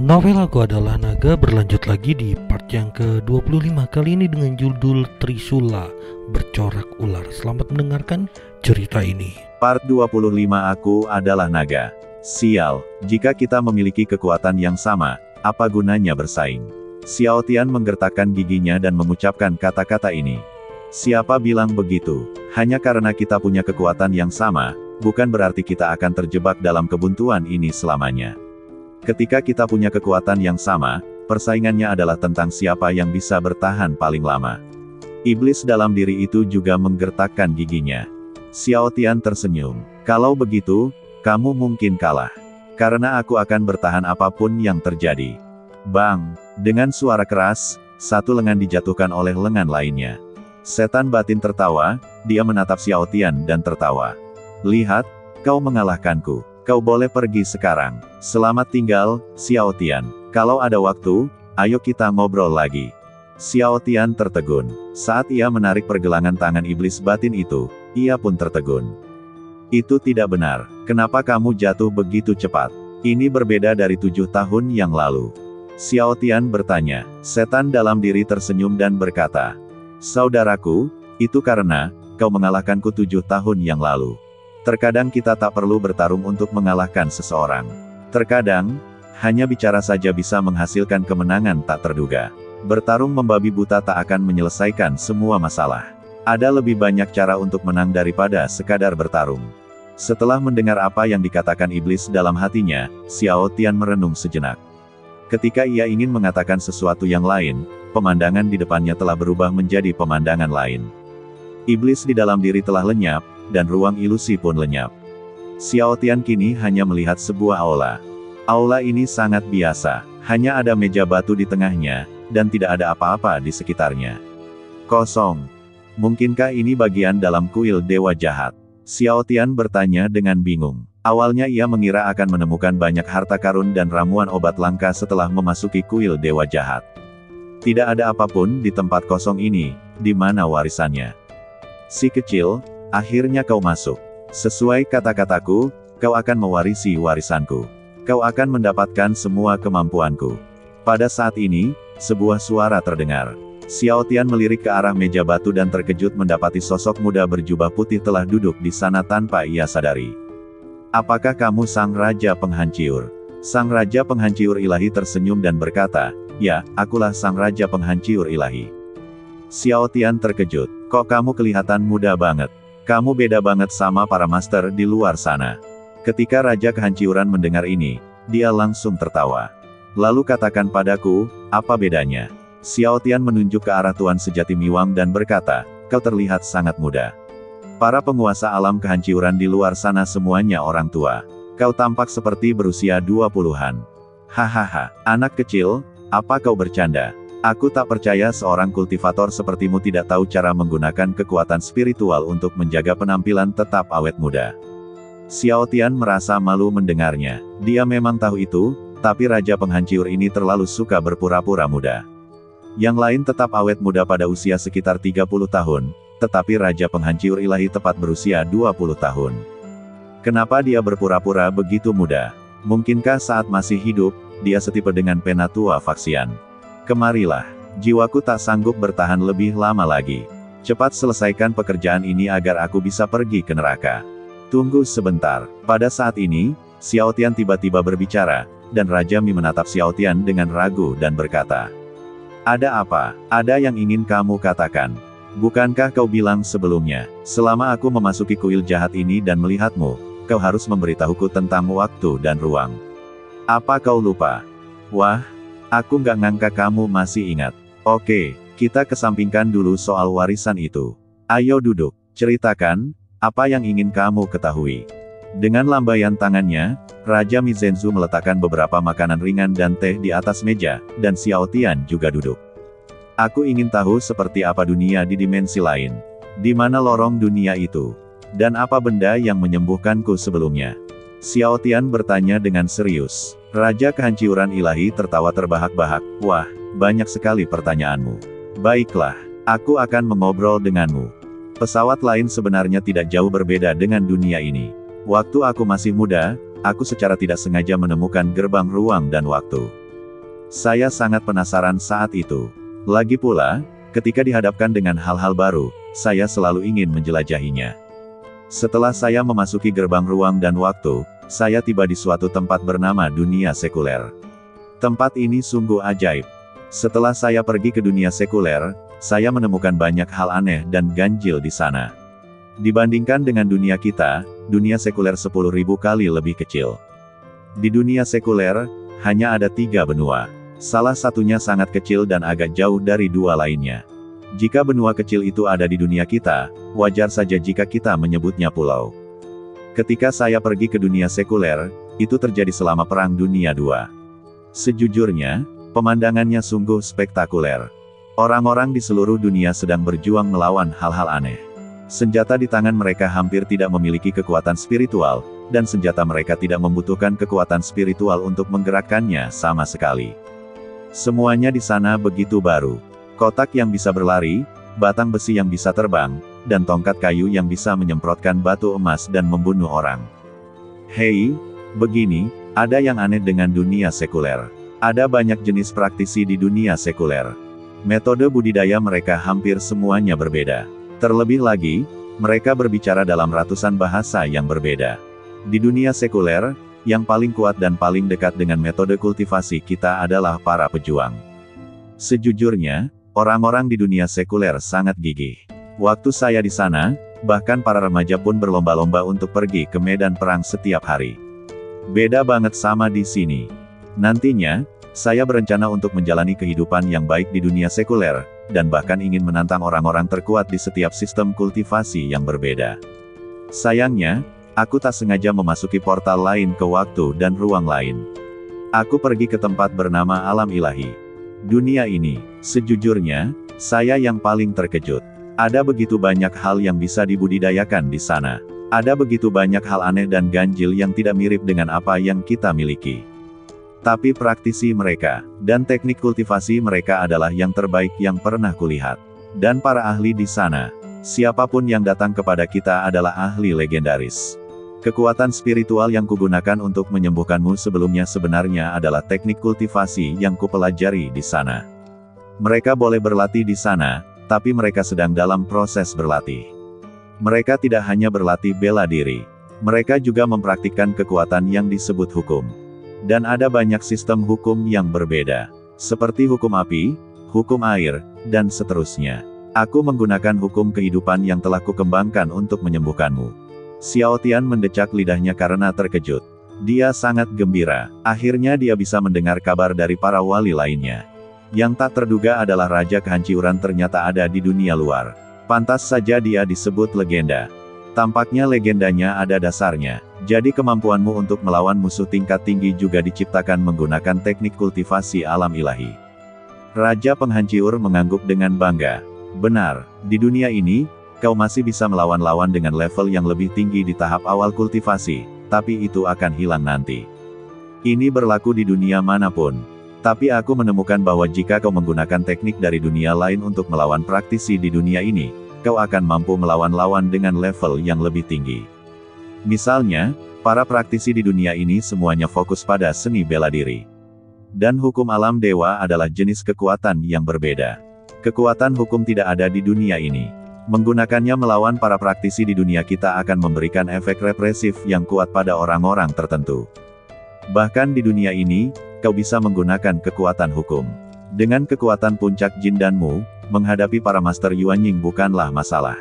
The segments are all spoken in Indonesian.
Novel Aku Adalah Naga berlanjut lagi di part yang ke-25, kali ini dengan judul Trisula Bercorak Ular. Selamat mendengarkan cerita ini. Part 25 Aku Adalah Naga. Sial, jika kita memiliki kekuatan yang sama, apa gunanya bersaing? Xiao Tian menggertakkan giginya dan mengucapkan kata-kata ini. Siapa bilang begitu? Hanya karena kita punya kekuatan yang sama, bukan berarti kita akan terjebak dalam kebuntuan ini selamanya. Ketika kita punya kekuatan yang sama, persaingannya adalah tentang siapa yang bisa bertahan paling lama. Iblis dalam diri itu juga menggertakkan giginya. Xiao Tian tersenyum. Kalau begitu, kamu mungkin kalah. Karena aku akan bertahan apapun yang terjadi. Bang! Dengan suara keras, satu lengan dijatuhkan oleh lengan lainnya. Setan batin tertawa, dia menatap Xiao Tian dan tertawa. Lihat, kau mengalahkanku. Kau boleh pergi sekarang. Selamat tinggal, Xiao Tian. Kalau ada waktu, ayo kita ngobrol lagi. Xiao Tian tertegun. Saat ia menarik pergelangan tangan iblis batin itu, ia pun tertegun. Itu tidak benar. Kenapa kamu jatuh begitu cepat? Ini berbeda dari 7 tahun yang lalu. Xiao Tian bertanya. Setan dalam diri tersenyum dan berkata, saudaraku, itu karena kau mengalahkanku 7 tahun yang lalu. Terkadang kita tak perlu bertarung untuk mengalahkan seseorang. Terkadang, hanya bicara saja bisa menghasilkan kemenangan tak terduga. Bertarung membabi buta tak akan menyelesaikan semua masalah. Ada lebih banyak cara untuk menang daripada sekadar bertarung. Setelah mendengar apa yang dikatakan iblis dalam hatinya, Xiao Tian merenung sejenak. Ketika ia ingin mengatakan sesuatu yang lain, pemandangan di depannya telah berubah menjadi pemandangan lain. Iblis di dalam diri telah lenyap, dan ruang ilusi pun lenyap. Xiao Tian kini hanya melihat sebuah aula. Aula ini sangat biasa, hanya ada meja batu di tengahnya, dan tidak ada apa-apa di sekitarnya. Kosong. Mungkinkah ini bagian dalam kuil dewa jahat? Xiao Tian bertanya dengan bingung. Awalnya ia mengira akan menemukan banyak harta karun dan ramuan obat langka setelah memasuki kuil dewa jahat. Tidak ada apapun di tempat kosong ini, di mana warisannya? Si kecil, akhirnya kau masuk. Sesuai kata-kataku, kau akan mewarisi warisanku. Kau akan mendapatkan semua kemampuanku. Pada saat ini, sebuah suara terdengar. Xiao Tian melirik ke arah meja batu dan terkejut mendapati sosok muda berjubah putih telah duduk di sana tanpa ia sadari. Apakah kamu sang raja penghancur? Sang raja penghancur ilahi tersenyum dan berkata, ya, akulah sang raja penghancur ilahi. Xiao Tian terkejut. Kok kamu kelihatan muda banget? Kamu beda banget sama para master di luar sana. Ketika Raja Kehancuran mendengar ini, dia langsung tertawa. Lalu katakan padaku, apa bedanya? Xiao Tian menunjuk ke arah Tuan Sejati Miwang dan berkata, kau terlihat sangat muda. Para penguasa alam kehancuran di luar sana semuanya orang tua. Kau tampak seperti berusia 20-an. Hahaha, anak kecil, apa kau bercanda? Aku tak percaya seorang kultivator sepertimu tidak tahu cara menggunakan kekuatan spiritual untuk menjaga penampilan tetap awet muda. Xiao Tian merasa malu mendengarnya. Dia memang tahu itu, tapi Raja Penghancur ini terlalu suka berpura-pura muda. Yang lain tetap awet muda pada usia sekitar 30 tahun, tetapi Raja Penghancur ilahi tepat berusia 20 tahun. Kenapa dia berpura-pura begitu muda? Mungkinkah saat masih hidup, dia setipe dengan Penatua Faksian? Kemarilah, jiwaku tak sanggup bertahan lebih lama lagi. Cepat selesaikan pekerjaan ini agar aku bisa pergi ke neraka. Tunggu sebentar. Pada saat ini, Xiao Tian tiba-tiba berbicara, dan Raja Mi menatap Xiao Tian dengan ragu dan berkata, ada apa? Ada yang ingin kamu katakan? Bukankah kau bilang sebelumnya, selama aku memasuki kuil jahat ini dan melihatmu, kau harus memberitahuku tentang waktu dan ruang? Apa kau lupa? Wah, aku nggak ngangka kamu masih ingat. Oke, kita kesampingkan dulu soal warisan itu. Ayo duduk, ceritakan, apa yang ingin kamu ketahui. Dengan lambaian tangannya, Raja Mizenzu meletakkan beberapa makanan ringan dan teh di atas meja, dan Xiao Tian juga duduk. Aku ingin tahu seperti apa dunia di dimensi lain. Di mana lorong dunia itu? Dan apa benda yang menyembuhkanku sebelumnya? Xiao Tian bertanya dengan serius. Raja Kehancuran Ilahi tertawa terbahak-bahak. Wah, banyak sekali pertanyaanmu. Baiklah, aku akan mengobrol denganmu. Pesawat lain sebenarnya tidak jauh berbeda dengan dunia ini. Waktu aku masih muda, aku secara tidak sengaja menemukan gerbang ruang dan waktu. Saya sangat penasaran saat itu. Lagi pula, ketika dihadapkan dengan hal-hal baru, saya selalu ingin menjelajahinya. Setelah saya memasuki gerbang ruang dan waktu, saya tiba di suatu tempat bernama dunia sekuler. Tempat ini sungguh ajaib. Setelah saya pergi ke dunia sekuler, saya menemukan banyak hal aneh dan ganjil di sana. Dibandingkan dengan dunia kita, dunia sekuler 10.000 kali lebih kecil. Di dunia sekuler, hanya ada 3 benua. Salah satunya sangat kecil dan agak jauh dari 2 lainnya. Jika benua kecil itu ada di dunia kita, wajar saja jika kita menyebutnya pulau. Ketika saya pergi ke dunia sekuler, itu terjadi selama Perang Dunia II. Sejujurnya, pemandangannya sungguh spektakuler. Orang-orang di seluruh dunia sedang berjuang melawan hal-hal aneh. Senjata di tangan mereka hampir tidak memiliki kekuatan spiritual, dan senjata mereka tidak membutuhkan kekuatan spiritual untuk menggerakkannya sama sekali. Semuanya di sana begitu baru. Kotak yang bisa berlari, batang besi yang bisa terbang, dan tongkat kayu yang bisa menyemprotkan batu emas dan membunuh orang. Hei, begini, ada yang aneh dengan dunia sekuler. Ada banyak jenis praktisi di dunia sekuler. Metode budidaya mereka hampir semuanya berbeda. Terlebih lagi, mereka berbicara dalam ratusan bahasa yang berbeda. Di dunia sekuler, yang paling kuat dan paling dekat dengan metode kultivasi kita adalah para pejuang. Sejujurnya, orang-orang di dunia sekuler sangat gigih. Waktu saya di sana, bahkan para remaja pun berlomba-lomba untuk pergi ke medan perang setiap hari. Beda banget sama di sini. Nantinya, saya berencana untuk menjalani kehidupan yang baik di dunia sekuler, dan bahkan ingin menantang orang-orang terkuat di setiap sistem kultivasi yang berbeda. Sayangnya, aku tak sengaja memasuki portal lain ke waktu dan ruang lain. Aku pergi ke tempat bernama alam ilahi. Dunia ini, sejujurnya, saya yang paling terkejut. Ada begitu banyak hal yang bisa dibudidayakan di sana. Ada begitu banyak hal aneh dan ganjil yang tidak mirip dengan apa yang kita miliki. Tapi praktisi mereka, dan teknik kultivasi mereka adalah yang terbaik yang pernah kulihat. Dan para ahli di sana, siapapun yang datang kepada kita adalah ahli legendaris. Kekuatan spiritual yang kugunakan untuk menyembuhkanmu sebelumnya sebenarnya adalah teknik kultivasi yang kupelajari di sana. Mereka boleh berlatih di sana, tapi mereka sedang dalam proses berlatih. Mereka tidak hanya berlatih bela diri. Mereka juga mempraktikkan kekuatan yang disebut hukum. Dan ada banyak sistem hukum yang berbeda. Seperti hukum api, hukum air, dan seterusnya. Aku menggunakan hukum kehidupan yang telah kukembangkan untuk menyembuhkanmu. Xiao Tian mendecak lidahnya karena terkejut. Dia sangat gembira. Akhirnya dia bisa mendengar kabar dari para wali lainnya. Yang tak terduga adalah Raja Kehancuran ternyata ada di dunia luar. Pantas saja dia disebut legenda. Tampaknya legendanya ada dasarnya. Jadi kemampuanmu untuk melawan musuh tingkat tinggi juga diciptakan menggunakan teknik kultivasi alam ilahi. Raja Penghancur mengangguk dengan bangga. Benar, di dunia ini, kau masih bisa melawan lawan dengan level yang lebih tinggi di tahap awal kultivasi, tapi itu akan hilang nanti. Ini berlaku di dunia manapun. Tapi aku menemukan bahwa jika kau menggunakan teknik dari dunia lain untuk melawan praktisi di dunia ini, kau akan mampu melawan lawan dengan level yang lebih tinggi. Misalnya, para praktisi di dunia ini semuanya fokus pada seni bela diri. Dan hukum alam dewa adalah jenis kekuatan yang berbeda. Kekuatan hukum tidak ada di dunia ini. Menggunakannya melawan para praktisi di dunia kita akan memberikan efek represif yang kuat pada orang-orang tertentu. Bahkan di dunia ini, kau bisa menggunakan kekuatan hukum. Dengan kekuatan puncak jin danmu, menghadapi para Master Yuanying bukanlah masalah.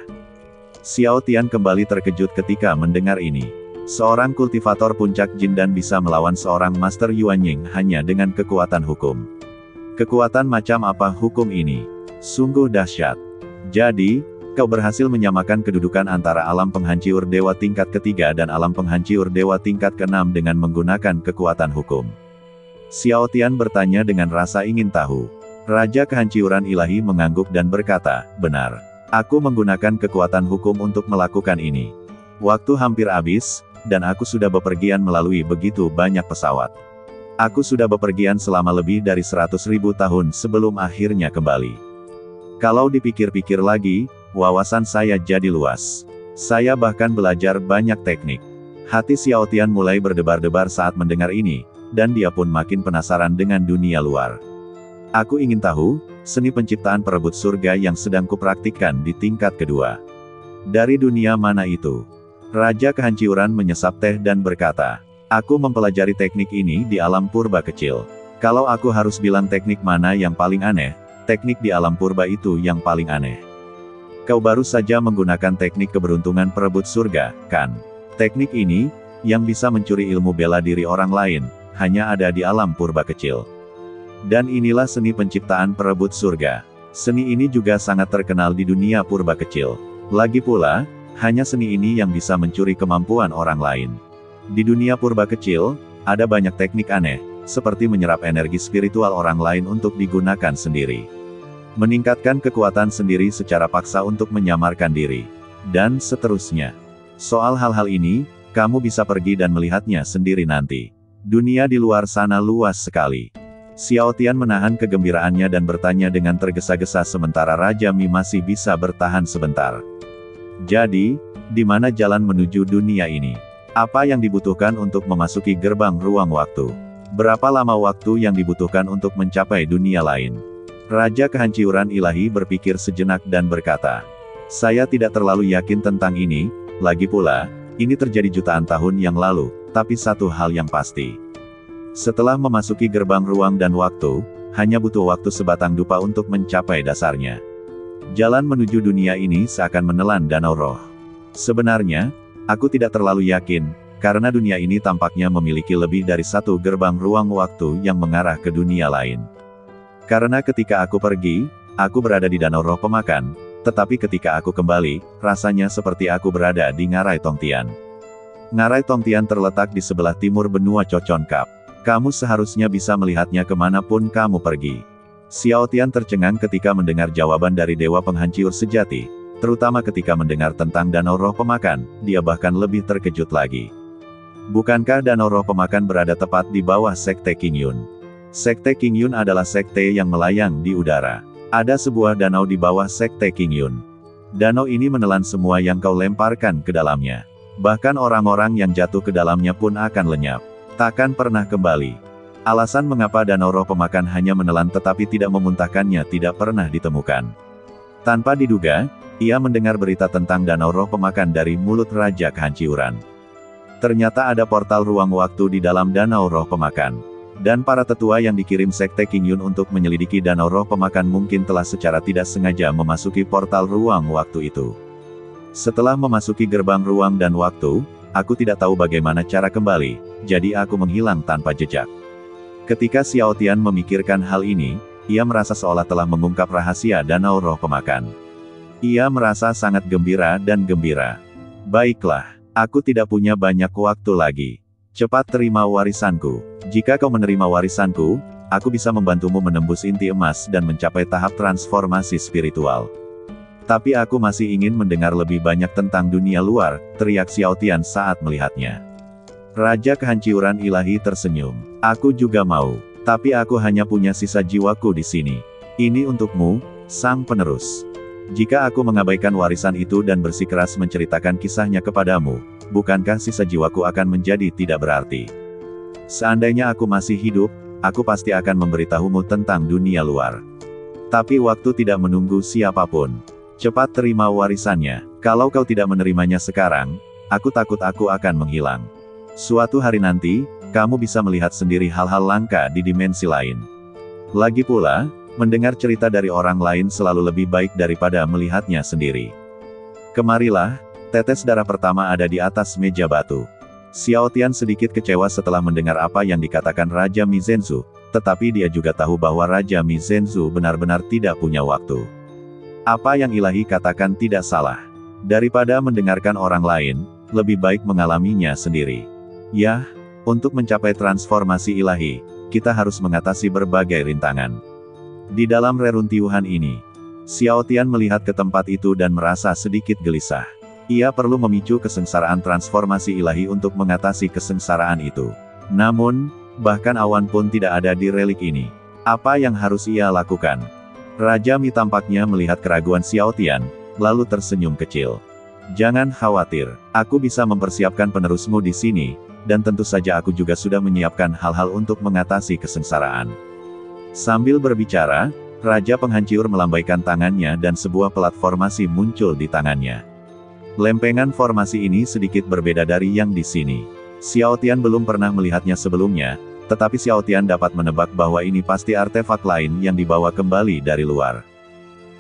Xiao Tian kembali terkejut ketika mendengar ini. Seorang kultivator puncak jin dan bisa melawan seorang Master Yuanying hanya dengan kekuatan hukum. Kekuatan macam apa hukum ini? Sungguh dahsyat. Jadi, kau berhasil menyamakan kedudukan antara alam penghancur dewa tingkat ketiga dan alam penghancur dewa tingkat keenam dengan menggunakan kekuatan hukum. Xiao Tian bertanya dengan rasa ingin tahu. Raja Kehancuran Ilahi mengangguk dan berkata, benar. Aku menggunakan kekuatan hukum untuk melakukan ini. Waktu hampir habis, dan aku sudah bepergian melalui begitu banyak pesawat. Aku sudah bepergian selama lebih dari 100.000 tahun sebelum akhirnya kembali. Kalau dipikir-pikir lagi, wawasan saya jadi luas. Saya bahkan belajar banyak teknik. Hati Xiao Tian mulai berdebar-debar saat mendengar ini, dan dia pun makin penasaran dengan dunia luar. Aku ingin tahu, seni penciptaan perebut surga yang sedang kupraktikkan di tingkat kedua. Dari dunia mana itu? Raja Kehancuran menyesap teh dan berkata, aku mempelajari teknik ini di alam purba kecil. Kalau aku harus bilang teknik mana yang paling aneh, teknik di alam purba itu yang paling aneh. Kau baru saja menggunakan teknik keberuntungan perebut surga, kan? Teknik ini, yang bisa mencuri ilmu bela diri orang lain, hanya ada di alam purba kecil. Dan inilah seni penciptaan perebut surga. Seni ini juga sangat terkenal di dunia purba kecil. Lagi pula, hanya seni ini yang bisa mencuri kemampuan orang lain. Di dunia purba kecil, ada banyak teknik aneh, seperti menyerap energi spiritual orang lain untuk digunakan sendiri. Meningkatkan kekuatan sendiri secara paksa untuk menyamarkan diri. Dan seterusnya. Soal hal-hal ini, kamu bisa pergi dan melihatnya sendiri nanti. Dunia di luar sana luas sekali. Xiao Tian menahan kegembiraannya dan bertanya dengan tergesa-gesa sementara Raja Mi masih bisa bertahan sebentar. Jadi, di mana jalan menuju dunia ini? Apa yang dibutuhkan untuk memasuki gerbang ruang waktu? Berapa lama waktu yang dibutuhkan untuk mencapai dunia lain? Raja Kehancuran Ilahi berpikir sejenak dan berkata, saya tidak terlalu yakin tentang ini, lagi pula, ini terjadi jutaan tahun yang lalu, tapi satu hal yang pasti. Setelah memasuki gerbang ruang dan waktu, hanya butuh waktu sebatang dupa untuk mencapai dasarnya. Jalan menuju dunia ini seakan menelan danau roh. Sebenarnya, aku tidak terlalu yakin, karena dunia ini tampaknya memiliki lebih dari satu gerbang ruang waktu yang mengarah ke dunia lain. Karena ketika aku pergi, aku berada di danau roh pemakan, tetapi ketika aku kembali, rasanya seperti aku berada di Ngarai Tongtian. Ngarai Tongtian terletak di sebelah timur benua Chocon Cup. Kamu seharusnya bisa melihatnya kemanapun kamu pergi. Xiao Tian tercengang ketika mendengar jawaban dari Dewa Penghancur Sejati, terutama ketika mendengar tentang Danau Roh Pemakan, dia bahkan lebih terkejut lagi. Bukankah Danau Roh Pemakan berada tepat di bawah Sekte King Yun? Sekte King Yun adalah sekte yang melayang di udara. Ada sebuah danau di bawah Sekte King Yun. Danau ini menelan semua yang kau lemparkan ke dalamnya. Bahkan orang-orang yang jatuh ke dalamnya pun akan lenyap. Takkan pernah kembali. Alasan mengapa Danau Roh Pemakan hanya menelan tetapi tidak memuntahkannya tidak pernah ditemukan. Tanpa diduga, ia mendengar berita tentang Danau Roh Pemakan dari mulut Raja Kehancuran. Ternyata ada portal ruang waktu di dalam Danau Roh Pemakan. Dan para tetua yang dikirim Sekte King Yun untuk menyelidiki Danau Roh Pemakan mungkin telah secara tidak sengaja memasuki portal ruang waktu itu. Setelah memasuki gerbang ruang dan waktu, aku tidak tahu bagaimana cara kembali, jadi aku menghilang tanpa jejak. Ketika Xiao Tian memikirkan hal ini, ia merasa seolah telah mengungkap rahasia Danau Roh Pemakan. Ia merasa sangat gembira dan gembira. Baiklah, aku tidak punya banyak waktu lagi. Cepat terima warisanku. Jika kau menerima warisanku, aku bisa membantumu menembus inti emas dan mencapai tahap transformasi spiritual. Tapi aku masih ingin mendengar lebih banyak tentang dunia luar, teriak Xiao Tian saat melihatnya. Raja Kehancuran Ilahi tersenyum. Aku juga mau, tapi aku hanya punya sisa jiwaku di sini. Ini untukmu, sang penerus. Jika aku mengabaikan warisan itu dan bersikeras menceritakan kisahnya kepadamu, bukankah sisa jiwaku akan menjadi tidak berarti? Seandainya aku masih hidup, aku pasti akan memberitahumu tentang dunia luar. Tapi waktu tidak menunggu siapapun. Cepat terima warisannya. Kalau kau tidak menerimanya sekarang, aku takut aku akan menghilang. Suatu hari nanti, kamu bisa melihat sendiri hal-hal langka di dimensi lain. Lagi pula, mendengar cerita dari orang lain selalu lebih baik daripada melihatnya sendiri. Kemarilah, tetes darah pertama ada di atas meja batu. Xiao Tian sedikit kecewa setelah mendengar apa yang dikatakan Raja Mi Zhenzu, tetapi dia juga tahu bahwa Raja Mi Zhenzu benar-benar tidak punya waktu. Apa yang Ilahi katakan tidak salah. Daripada mendengarkan orang lain, lebih baik mengalaminya sendiri. Ya, untuk mencapai transformasi ilahi, kita harus mengatasi berbagai rintangan. Di dalam reruntuhan ini, Xiao Tian melihat ke tempat itu dan merasa sedikit gelisah. Ia perlu memicu kesengsaraan transformasi ilahi untuk mengatasi kesengsaraan itu. Namun, bahkan awan pun tidak ada di relik ini. Apa yang harus ia lakukan? Raja Mi tampaknya melihat keraguan Xiao Tian, lalu tersenyum kecil. Jangan khawatir, aku bisa mempersiapkan penerusmu di sini, dan tentu saja aku juga sudah menyiapkan hal-hal untuk mengatasi kesengsaraan. Sambil berbicara, Raja Penghancur melambaikan tangannya dan sebuah pelat formasi muncul di tangannya. Lempengan formasi ini sedikit berbeda dari yang di sini. Xiao Tian belum pernah melihatnya sebelumnya, tetapi Xiao Tian dapat menebak bahwa ini pasti artefak lain yang dibawa kembali dari luar.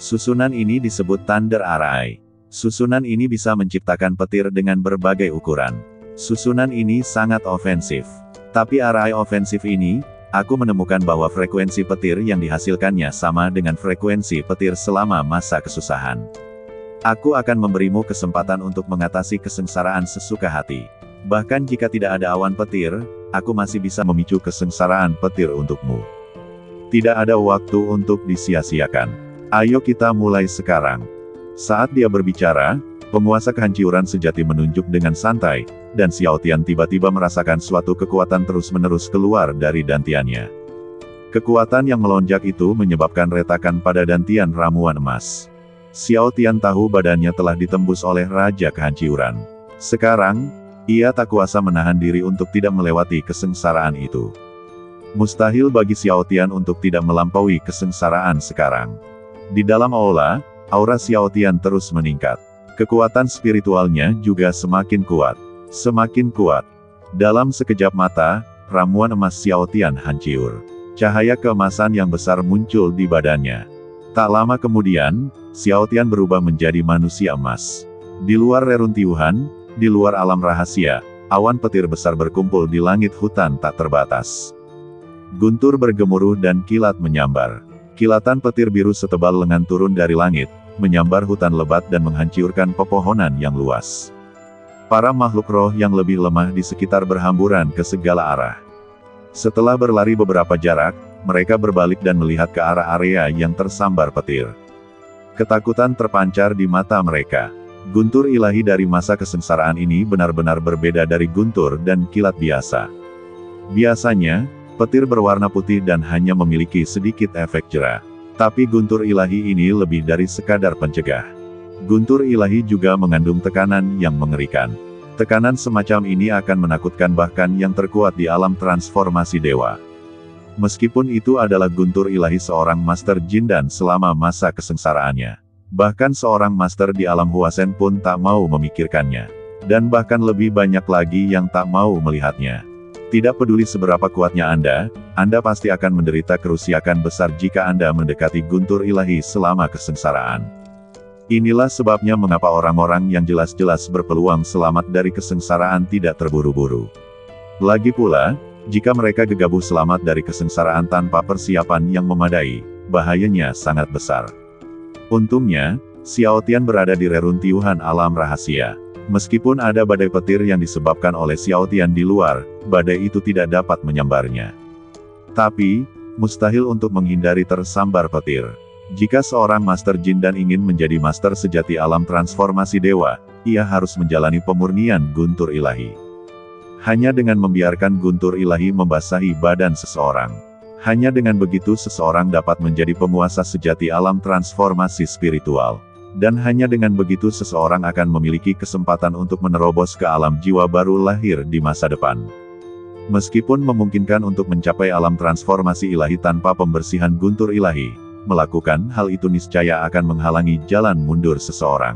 Susunan ini disebut Thunder Array. Susunan ini bisa menciptakan petir dengan berbagai ukuran. Susunan ini sangat ofensif. Tapi array ofensif ini, aku menemukan bahwa frekuensi petir yang dihasilkannya sama dengan frekuensi petir selama masa kesusahan. Aku akan memberimu kesempatan untuk mengatasi kesengsaraan sesuka hati. Bahkan jika tidak ada awan petir, aku masih bisa memicu kesengsaraan petir untukmu. Tidak ada waktu untuk disia-siakan. Ayo kita mulai sekarang. Saat dia berbicara, penguasa kehancuran sejati menunjuk dengan santai, dan Xiao Tian tiba-tiba merasakan suatu kekuatan terus-menerus keluar dari dantiannya. Kekuatan yang melonjak itu menyebabkan retakan pada dantian ramuan emas. Xiao Tian tahu badannya telah ditembus oleh Raja Kehancuran. Sekarang, ia tak kuasa menahan diri untuk tidak melewati kesengsaraan itu. Mustahil bagi Xiao Tian untuk tidak melampaui kesengsaraan sekarang. Di dalam aula, aura Xiao Tian terus meningkat. Kekuatan spiritualnya juga semakin kuat. Semakin kuat. Dalam sekejap mata, ramuan emas Xiao Tian hancur. Cahaya keemasan yang besar muncul di badannya. Tak lama kemudian, Xiao Tian berubah menjadi manusia emas. Di luar reruntuhan, di luar alam rahasia, awan petir besar berkumpul di langit hutan tak terbatas. Guntur bergemuruh dan kilat menyambar. Kilatan petir biru setebal lengan turun dari langit, menyambar hutan lebat dan menghancurkan pepohonan yang luas. Para makhluk roh yang lebih lemah di sekitar berhamburan ke segala arah. Setelah berlari beberapa jarak, mereka berbalik dan melihat ke arah area yang tersambar petir. Ketakutan terpancar di mata mereka. Guntur ilahi dari masa kesengsaraan ini benar-benar berbeda dari guntur dan kilat biasa. Biasanya, petir berwarna putih dan hanya memiliki sedikit efek jera. Tapi guntur ilahi ini lebih dari sekadar pencegah. Guntur ilahi juga mengandung tekanan yang mengerikan. Tekanan semacam ini akan menakutkan bahkan yang terkuat di alam transformasi dewa. Meskipun itu adalah guntur ilahi seorang master jin dan selama masa kesengsaraannya. Bahkan seorang master di alam Huasen pun tak mau memikirkannya. Dan bahkan lebih banyak lagi yang tak mau melihatnya. Tidak peduli seberapa kuatnya Anda pasti akan menderita kerusakan besar jika Anda mendekati guntur ilahi selama kesengsaraan. Inilah sebabnya mengapa orang-orang yang jelas-jelas berpeluang selamat dari kesengsaraan tidak terburu-buru. Lagi pula, jika mereka gegabah selamat dari kesengsaraan tanpa persiapan yang memadai, bahayanya sangat besar. Untungnya, Xiao Tian berada di reruntuhan alam rahasia. Meskipun ada badai petir yang disebabkan oleh Xiao Tian di luar, badai itu tidak dapat menyambarnya. Tapi, mustahil untuk menghindari tersambar petir. Jika seorang master jin dan ingin menjadi master sejati alam transformasi dewa, ia harus menjalani pemurnian guntur ilahi. Hanya dengan membiarkan guntur ilahi membasahi badan seseorang. Hanya dengan begitu seseorang dapat menjadi penguasa sejati alam transformasi spiritual. Dan hanya dengan begitu seseorang akan memiliki kesempatan untuk menerobos ke alam jiwa baru lahir di masa depan. Meskipun memungkinkan untuk mencapai alam transformasi ilahi tanpa pembersihan guntur ilahi, melakukan hal itu niscaya akan menghalangi jalan mundur seseorang.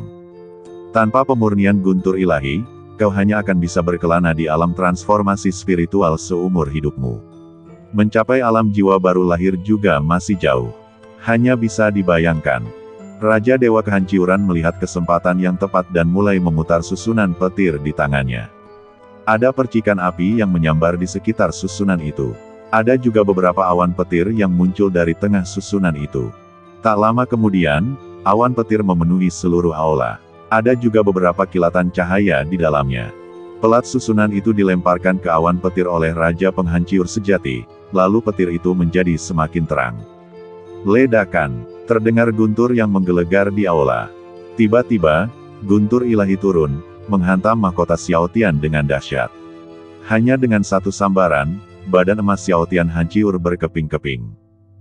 Tanpa pemurnian guntur ilahi, kau hanya akan bisa berkelana di alam transformasi spiritual seumur hidupmu. Mencapai alam jiwa baru lahir juga masih jauh. Hanya bisa dibayangkan. Raja Dewa Kehancuran melihat kesempatan yang tepat dan mulai memutar susunan petir di tangannya. Ada percikan api yang menyambar di sekitar susunan itu. Ada juga beberapa awan petir yang muncul dari tengah susunan itu. Tak lama kemudian, awan petir memenuhi seluruh aula. Ada juga beberapa kilatan cahaya di dalamnya. Pelat susunan itu dilemparkan ke awan petir oleh Raja Penghancur sejati, lalu petir itu menjadi semakin terang. Ledakan. Terdengar guntur yang menggelegar di aula. Tiba-tiba, guntur ilahi turun, menghantam mahkota Xiao Tian dengan dahsyat. Hanya dengan satu sambaran, badan emas Xiao Tian hancur berkeping-keping.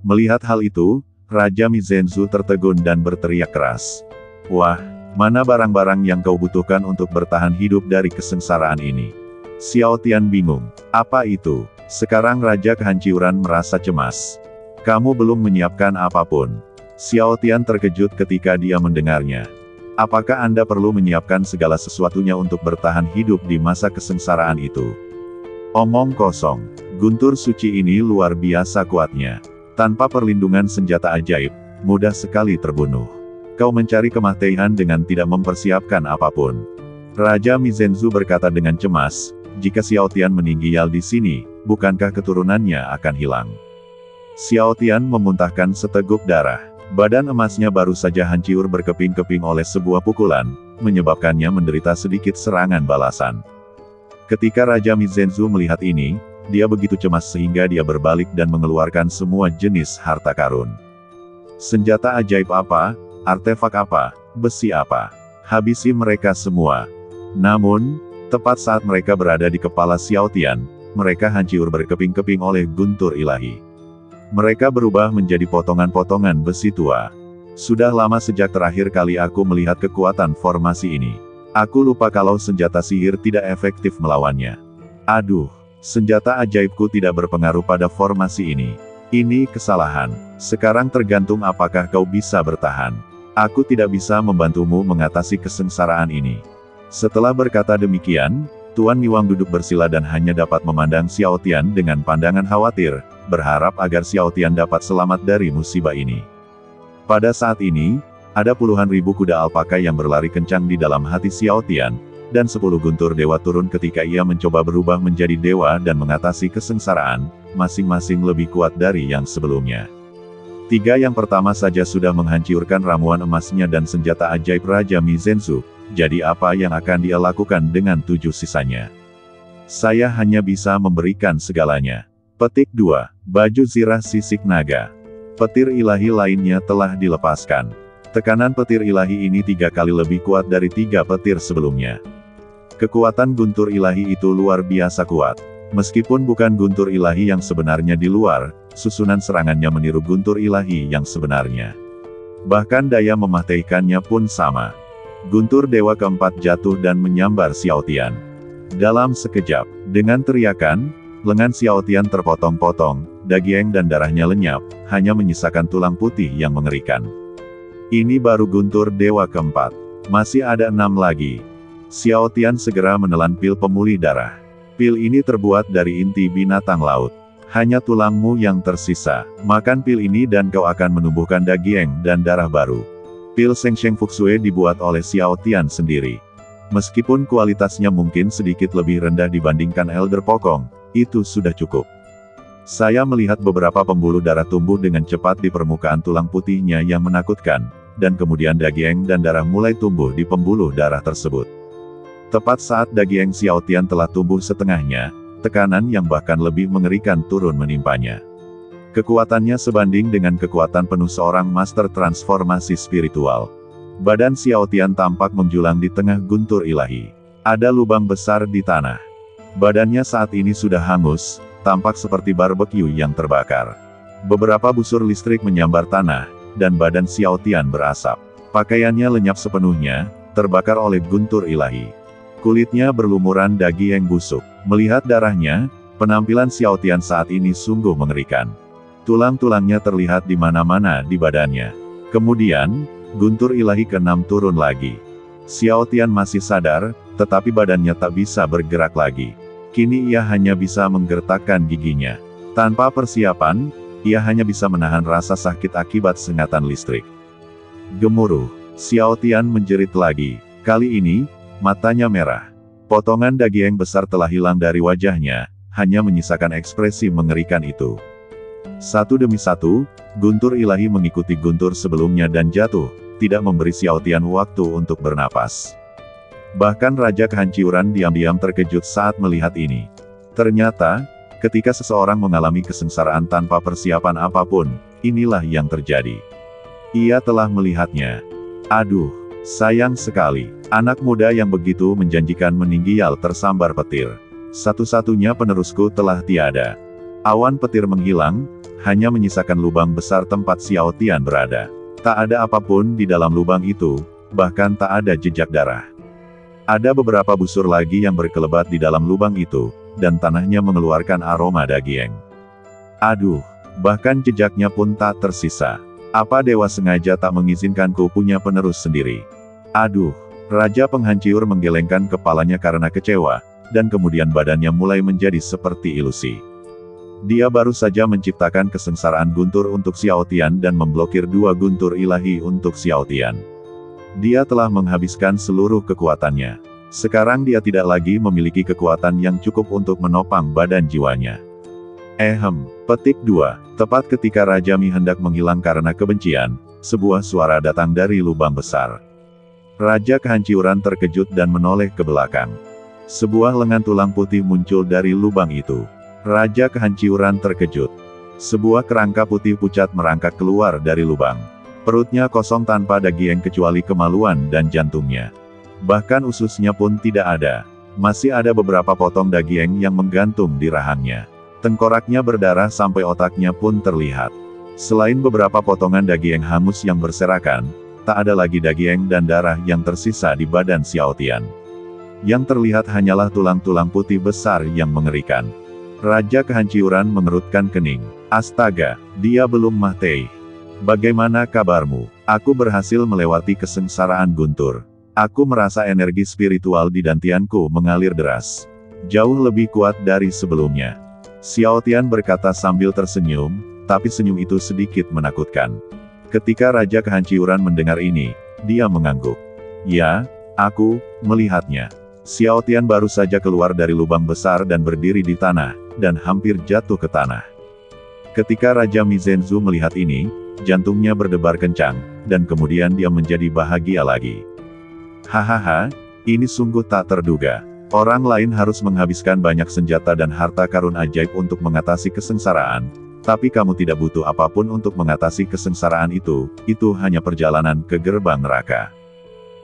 Melihat hal itu, Raja Mizenzu tertegun dan berteriak keras. Wah, mana barang-barang yang kau butuhkan untuk bertahan hidup dari kesengsaraan ini? Xiao Tian bingung. Apa itu? Sekarang Raja Kehancuran merasa cemas. Kamu belum menyiapkan apapun. Xiao Tian terkejut ketika dia mendengarnya. Apakah Anda perlu menyiapkan segala sesuatunya untuk bertahan hidup di masa kesengsaraan itu? Omong kosong. Guntur suci ini luar biasa kuatnya. Tanpa perlindungan senjata ajaib, mudah sekali terbunuh. Kau mencari kematian dengan tidak mempersiapkan apapun. Raja Mizenzu berkata dengan cemas, jika Xiao Tian meninggal di sini, bukankah keturunannya akan hilang? Xiao Tian memuntahkan seteguk darah. Badan emasnya baru saja hancur berkeping-keping oleh sebuah pukulan, menyebabkannya menderita sedikit serangan balasan. Ketika Raja Mizenzu melihat ini, dia begitu cemas sehingga dia berbalik dan mengeluarkan semua jenis harta karun. Senjata ajaib apa, artefak apa, besi apa, habisi mereka semua. Namun, tepat saat mereka berada di kepala Xiao Tian, mereka hancur berkeping-keping oleh guntur ilahi. Mereka berubah menjadi potongan-potongan besi tua. Sudah lama sejak terakhir kali aku melihat kekuatan formasi ini. Aku lupa kalau senjata sihir tidak efektif melawannya. Aduh, senjata ajaibku tidak berpengaruh pada formasi ini. Ini kesalahan. Sekarang tergantung apakah kau bisa bertahan. Aku tidak bisa membantumu mengatasi kesengsaraan ini. Setelah berkata demikian, Tuan Miwang duduk bersila dan hanya dapat memandang Xiao Tian dengan pandangan khawatir, berharap agar Xiao Tian dapat selamat dari musibah ini. Pada saat ini, ada puluhan ribu kuda alpaka yang berlari kencang di dalam hati Xiao Tian, dan 10 guntur dewa turun ketika ia mencoba berubah menjadi dewa dan mengatasi kesengsaraan, masing-masing lebih kuat dari yang sebelumnya. 3 yang pertama saja sudah menghancurkan ramuan emasnya dan senjata ajaib Raja Mizenzu, jadi apa yang akan dia lakukan dengan 7 sisanya? Saya hanya bisa memberikan segalanya. Petik 2. Baju zirah sisik naga. Petir ilahi lainnya telah dilepaskan. Tekanan petir ilahi ini 3 kali lebih kuat dari 3 petir sebelumnya. Kekuatan guntur ilahi itu luar biasa kuat. Meskipun bukan guntur ilahi yang sebenarnya di luar, susunan serangannya meniru guntur ilahi yang sebenarnya. Bahkan daya mematikannya pun sama. Guntur dewa keempat jatuh dan menyambar Xiao Tian. Dalam sekejap, dengan teriakan, lengan Xiao Tian terpotong-potong, daging dan darahnya lenyap, hanya menyisakan tulang putih yang mengerikan. Ini baru guntur dewa keempat. Masih ada 6 lagi. Xiao Tian segera menelan pil pemulih darah. Pil ini terbuat dari inti binatang laut. Hanya tulangmu yang tersisa. Makan pil ini dan kau akan menumbuhkan daging dan darah baru. Pil Shengsheng Fuxue dibuat oleh Xiao Tian sendiri. Meskipun kualitasnya mungkin sedikit lebih rendah dibandingkan Elder Pokong, itu sudah cukup. Saya melihat beberapa pembuluh darah tumbuh dengan cepat di permukaan tulang putihnya yang menakutkan, dan kemudian daging dan darah mulai tumbuh di pembuluh darah tersebut. Tepat saat daging Xiao Tian telah tumbuh setengahnya, tekanan yang bahkan lebih mengerikan turun menimpanya. Kekuatannya sebanding dengan kekuatan penuh seorang master transformasi spiritual. Badan Xiao Tian tampak menjulang di tengah guntur ilahi. Ada lubang besar di tanah. Badannya saat ini sudah hangus, tampak seperti barbeque yang terbakar. Beberapa busur listrik menyambar tanah, dan badan Xiao Tian berasap. Pakaiannya lenyap sepenuhnya, terbakar oleh guntur ilahi. Kulitnya berlumuran daging yang busuk. Melihat darahnya, penampilan Xiao Tian saat ini sungguh mengerikan. Tulang-tulangnya terlihat di mana-mana di badannya. Kemudian, guntur ilahi ke-6 turun lagi. Xiao Tian masih sadar, tetapi badannya tak bisa bergerak lagi. Kini ia hanya bisa menggertakkan giginya. Tanpa persiapan, ia hanya bisa menahan rasa sakit akibat sengatan listrik. Gemuruh, Xiao Tian menjerit lagi. Kali ini, matanya merah. Potongan daging besar telah hilang dari wajahnya, hanya menyisakan ekspresi mengerikan itu. Satu demi satu, guntur ilahi mengikuti guntur sebelumnya dan jatuh, tidak memberi Xiao Tian waktu untuk bernapas. Bahkan Raja Kehancuran diam-diam terkejut saat melihat ini. Ternyata, ketika seseorang mengalami kesengsaraan tanpa persiapan apapun, inilah yang terjadi. Ia telah melihatnya. Aduh, sayang sekali, anak muda yang begitu menjanjikan meninggal tersambar petir. Satu-satunya penerusku telah tiada. Awan petir menghilang, hanya menyisakan lubang besar tempat Xiao Tian berada. Tak ada apapun di dalam lubang itu, bahkan tak ada jejak darah. Ada beberapa busur lagi yang berkelebat di dalam lubang itu, dan tanahnya mengeluarkan aroma daging. Aduh, bahkan jejaknya pun tak tersisa. Apa dewa sengaja tak mengizinkanku punya penerus sendiri? Aduh, Raja Penghancur menggelengkan kepalanya karena kecewa, dan kemudian badannya mulai menjadi seperti ilusi. Dia baru saja menciptakan kesengsaraan guntur untuk Xiao Tian dan memblokir 2 guntur ilahi untuk Xiao Tian. Dia telah menghabiskan seluruh kekuatannya. Sekarang dia tidak lagi memiliki kekuatan yang cukup untuk menopang badan jiwanya. Petik 2. Tepat ketika Raja Mi hendak menghilang karena kebencian, sebuah suara datang dari lubang besar. Raja Kehancuran terkejut dan menoleh ke belakang. Sebuah lengan tulang putih muncul dari lubang itu. Raja Kehancuran terkejut. Sebuah kerangka putih pucat merangkak keluar dari lubang. Perutnya kosong tanpa daging kecuali kemaluan dan jantungnya. Bahkan ususnya pun tidak ada. Masih ada beberapa potong daging yang menggantung di rahangnya. Tengkoraknya berdarah sampai otaknya pun terlihat. Selain beberapa potongan daging hangus yang berserakan, tak ada lagi daging dan darah yang tersisa di badan Xiao Tian. Yang terlihat hanyalah tulang-tulang putih besar yang mengerikan. Raja Kehancuran mengerutkan kening. Astaga, dia belum mati. Bagaimana kabarmu? Aku berhasil melewati kesengsaraan guntur. Aku merasa energi spiritual di dantianku mengalir deras. Jauh lebih kuat dari sebelumnya. Xiao Tian berkata sambil tersenyum, tapi senyum itu sedikit menakutkan. Ketika Raja Kehancuran mendengar ini, dia mengangguk. Ya, aku melihatnya. Xiao Tian baru saja keluar dari lubang besar dan berdiri di tanah, dan hampir jatuh ke tanah. Ketika Raja Mi Zhenzu melihat ini, jantungnya berdebar kencang, dan kemudian dia menjadi bahagia lagi. Hahaha, ini sungguh tak terduga. Orang lain harus menghabiskan banyak senjata dan harta karun ajaib untuk mengatasi kesengsaraan, tapi kamu tidak butuh apapun untuk mengatasi kesengsaraan itu hanya perjalanan ke gerbang neraka.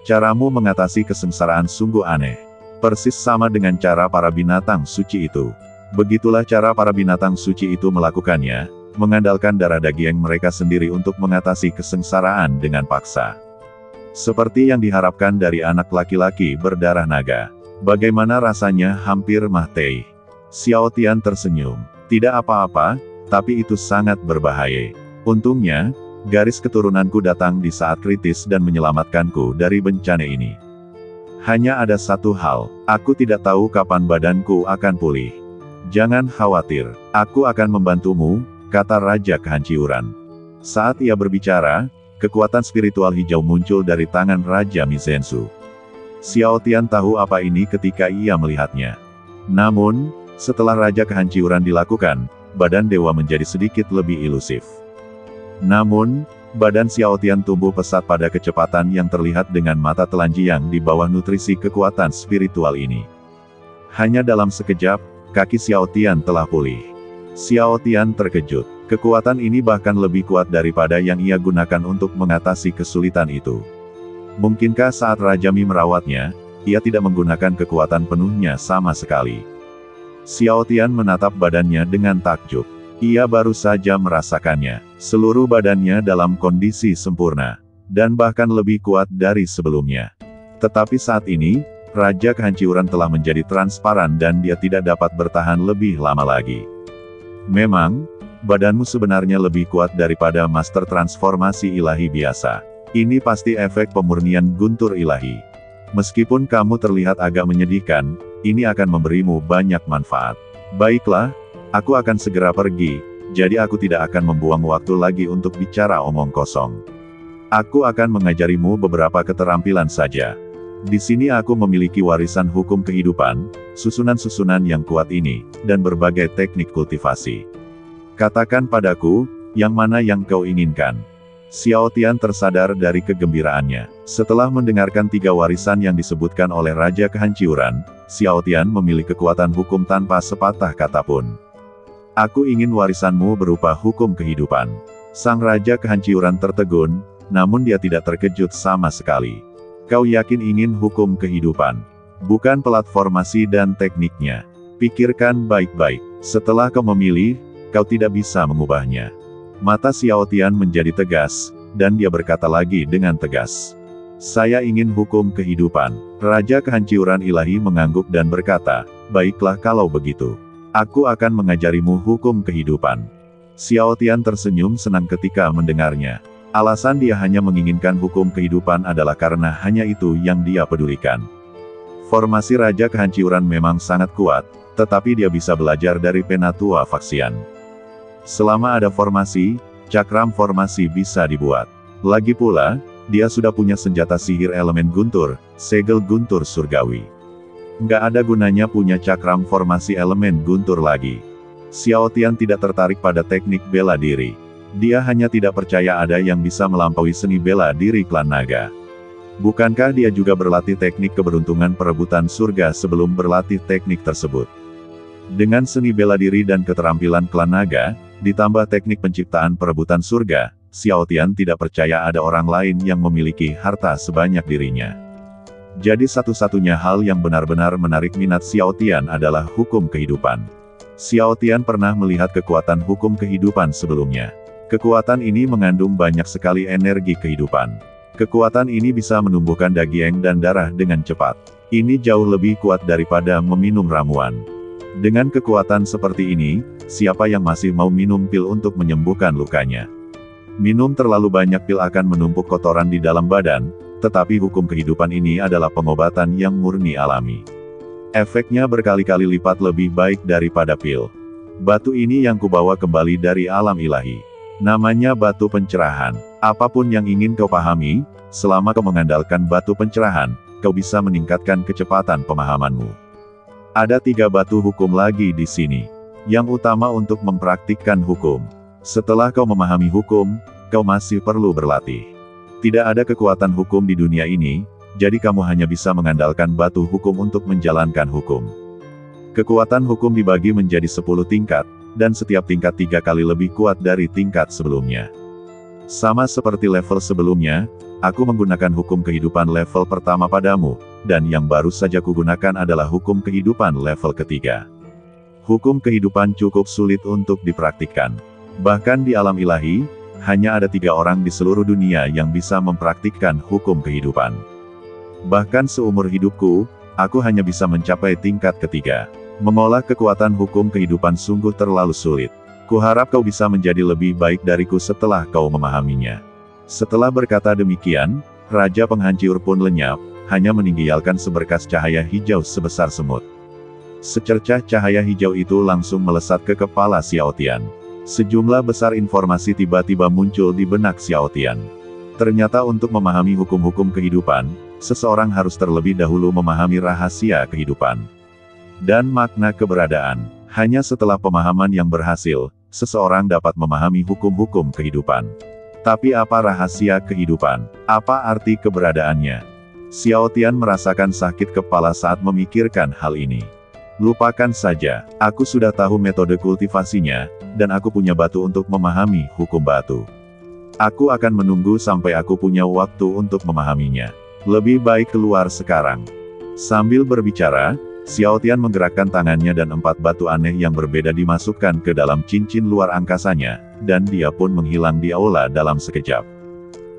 Caramu mengatasi kesengsaraan sungguh aneh. Persis sama dengan cara para binatang suci itu. Begitulah cara para binatang suci itu melakukannya, mengandalkan darah daging mereka sendiri untuk mengatasi kesengsaraan dengan paksa. Seperti yang diharapkan dari anak laki-laki berdarah naga. Bagaimana rasanya hampir mati? Xiao Tian tersenyum. Tidak apa-apa, tapi itu sangat berbahaya. Untungnya, garis keturunanku datang di saat kritis dan menyelamatkanku dari bencana ini. Hanya ada satu hal, aku tidak tahu kapan badanku akan pulih. Jangan khawatir, aku akan membantumu, kata Raja Kehancuran. Saat ia berbicara, kekuatan spiritual hijau muncul dari tangan Raja Mi Zhenzu. Xiao Tian tahu apa ini ketika ia melihatnya. Namun, setelah Raja Kehancuran dilakukan, badan dewa menjadi sedikit lebih ilusif. Namun, badan Xiao Tian tumbuh pesat pada kecepatan yang terlihat dengan mata telanjang di bawah nutrisi kekuatan spiritual ini. Hanya dalam sekejap, kaki Xiao Tian telah pulih. Xiao Tian terkejut. Kekuatan ini bahkan lebih kuat daripada yang ia gunakan untuk mengatasi kesulitan itu. Mungkinkah saat Raja Mi merawatnya, ia tidak menggunakan kekuatan penuhnya sama sekali? Xiao Tian menatap badannya dengan takjub. Ia baru saja merasakannya. Seluruh badannya dalam kondisi sempurna, dan bahkan lebih kuat dari sebelumnya. Tetapi saat ini, Raja Kehancuran telah menjadi transparan dan dia tidak dapat bertahan lebih lama lagi. Memang, badanmu sebenarnya lebih kuat daripada master transformasi ilahi biasa. Ini pasti efek pemurnian guntur ilahi. Meskipun kamu terlihat agak menyedihkan, ini akan memberimu banyak manfaat. Baiklah, aku akan segera pergi, jadi aku tidak akan membuang waktu lagi untuk bicara omong kosong. Aku akan mengajarimu beberapa keterampilan saja. Di sini aku memiliki warisan hukum kehidupan, susunan-susunan yang kuat ini, dan berbagai teknik kultivasi. Katakan padaku, yang mana yang kau inginkan? Xiao Tian tersadar dari kegembiraannya. Setelah mendengarkan 3 warisan yang disebutkan oleh Raja Kehancuran, Xiao Tian memilih kekuatan hukum tanpa sepatah kata pun. Aku ingin warisanmu berupa hukum kehidupan. Sang Raja Kehancuran tertegun, namun dia tidak terkejut sama sekali. Kau yakin ingin hukum kehidupan? Bukan platformasi dan tekniknya. Pikirkan baik-baik. Setelah kau memilih, kau tidak bisa mengubahnya. Mata Xiao Tian menjadi tegas, dan dia berkata lagi dengan tegas. Saya ingin hukum kehidupan. Raja kehancuran ilahi mengangguk dan berkata, baiklah kalau begitu. Aku akan mengajarimu hukum kehidupan. Xiao Tian tersenyum senang ketika mendengarnya. Alasan dia hanya menginginkan hukum kehidupan adalah karena hanya itu yang dia pedulikan. Formasi Raja Kehancuran memang sangat kuat, tetapi dia bisa belajar dari Penatua Faksian. Selama ada formasi, cakram formasi bisa dibuat. Lagi pula, dia sudah punya senjata sihir elemen guntur, segel guntur surgawi. Nggak ada gunanya punya cakram formasi elemen guntur lagi. Xiao Tian tidak tertarik pada teknik bela diri. Dia hanya tidak percaya ada yang bisa melampaui seni bela diri klan naga. Bukankah dia juga berlatih teknik keberuntungan perebutan surga sebelum berlatih teknik tersebut? Dengan seni bela diri dan keterampilan klan naga, ditambah teknik penciptaan perebutan surga, Xiao Tian tidak percaya ada orang lain yang memiliki harta sebanyak dirinya. Jadi satu-satunya hal yang benar-benar menarik minat Xiao Tian adalah hukum kehidupan. Xiao Tian pernah melihat kekuatan hukum kehidupan sebelumnya. Kekuatan ini mengandung banyak sekali energi kehidupan. Kekuatan ini bisa menumbuhkan daging dan darah dengan cepat. Ini jauh lebih kuat daripada meminum ramuan. Dengan kekuatan seperti ini, siapa yang masih mau minum pil untuk menyembuhkan lukanya? Minum terlalu banyak pil akan menumpuk kotoran di dalam badan, tetapi hukum kehidupan ini adalah pengobatan yang murni alami. Efeknya berkali-kali lipat lebih baik daripada pil. Batu ini yang kubawa kembali dari alam ilahi. Namanya batu pencerahan. Apapun yang ingin kau pahami, selama kau mengandalkan batu pencerahan, kau bisa meningkatkan kecepatan pemahamanmu. Ada 3 batu hukum lagi di sini. Yang utama untuk mempraktikkan hukum. Setelah kau memahami hukum, kau masih perlu berlatih. Tidak ada kekuatan hukum di dunia ini, jadi kamu hanya bisa mengandalkan batu hukum untuk menjalankan hukum. Kekuatan hukum dibagi menjadi 10 tingkat, dan setiap tingkat 3 kali lebih kuat dari tingkat sebelumnya. Sama seperti level sebelumnya, aku menggunakan hukum kehidupan level pertama padamu, dan yang baru saja kugunakan adalah hukum kehidupan level ketiga. Hukum kehidupan cukup sulit untuk dipraktikkan. Bahkan di alam ilahi, hanya ada 3 orang di seluruh dunia yang bisa mempraktikkan hukum kehidupan. Bahkan seumur hidupku, aku hanya bisa mencapai tingkat ketiga. Mengolah kekuatan hukum kehidupan sungguh terlalu sulit. Kuharap kau bisa menjadi lebih baik dariku setelah kau memahaminya. Setelah berkata demikian, Raja Penghancur pun lenyap, hanya meninggalkan seberkas cahaya hijau sebesar semut. Secercah cahaya hijau itu langsung melesat ke kepala Xiao Tian. Sejumlah besar informasi tiba-tiba muncul di benak Xiao Tian. Ternyata untuk memahami hukum-hukum kehidupan, seseorang harus terlebih dahulu memahami rahasia kehidupan dan makna keberadaan. Hanya setelah pemahaman yang berhasil, seseorang dapat memahami hukum-hukum kehidupan. Tapi apa rahasia kehidupan? Apa arti keberadaannya? Xiao Tian merasakan sakit kepala saat memikirkan hal ini. Lupakan saja, aku sudah tahu metode kultivasinya, dan aku punya batu untuk memahami hukum batu. Aku akan menunggu sampai aku punya waktu untuk memahaminya. Lebih baik keluar sekarang. Sambil berbicara, Xiao Tian menggerakkan tangannya dan 4 batu aneh yang berbeda dimasukkan ke dalam cincin luar angkasanya, dan dia pun menghilang di aula dalam sekejap.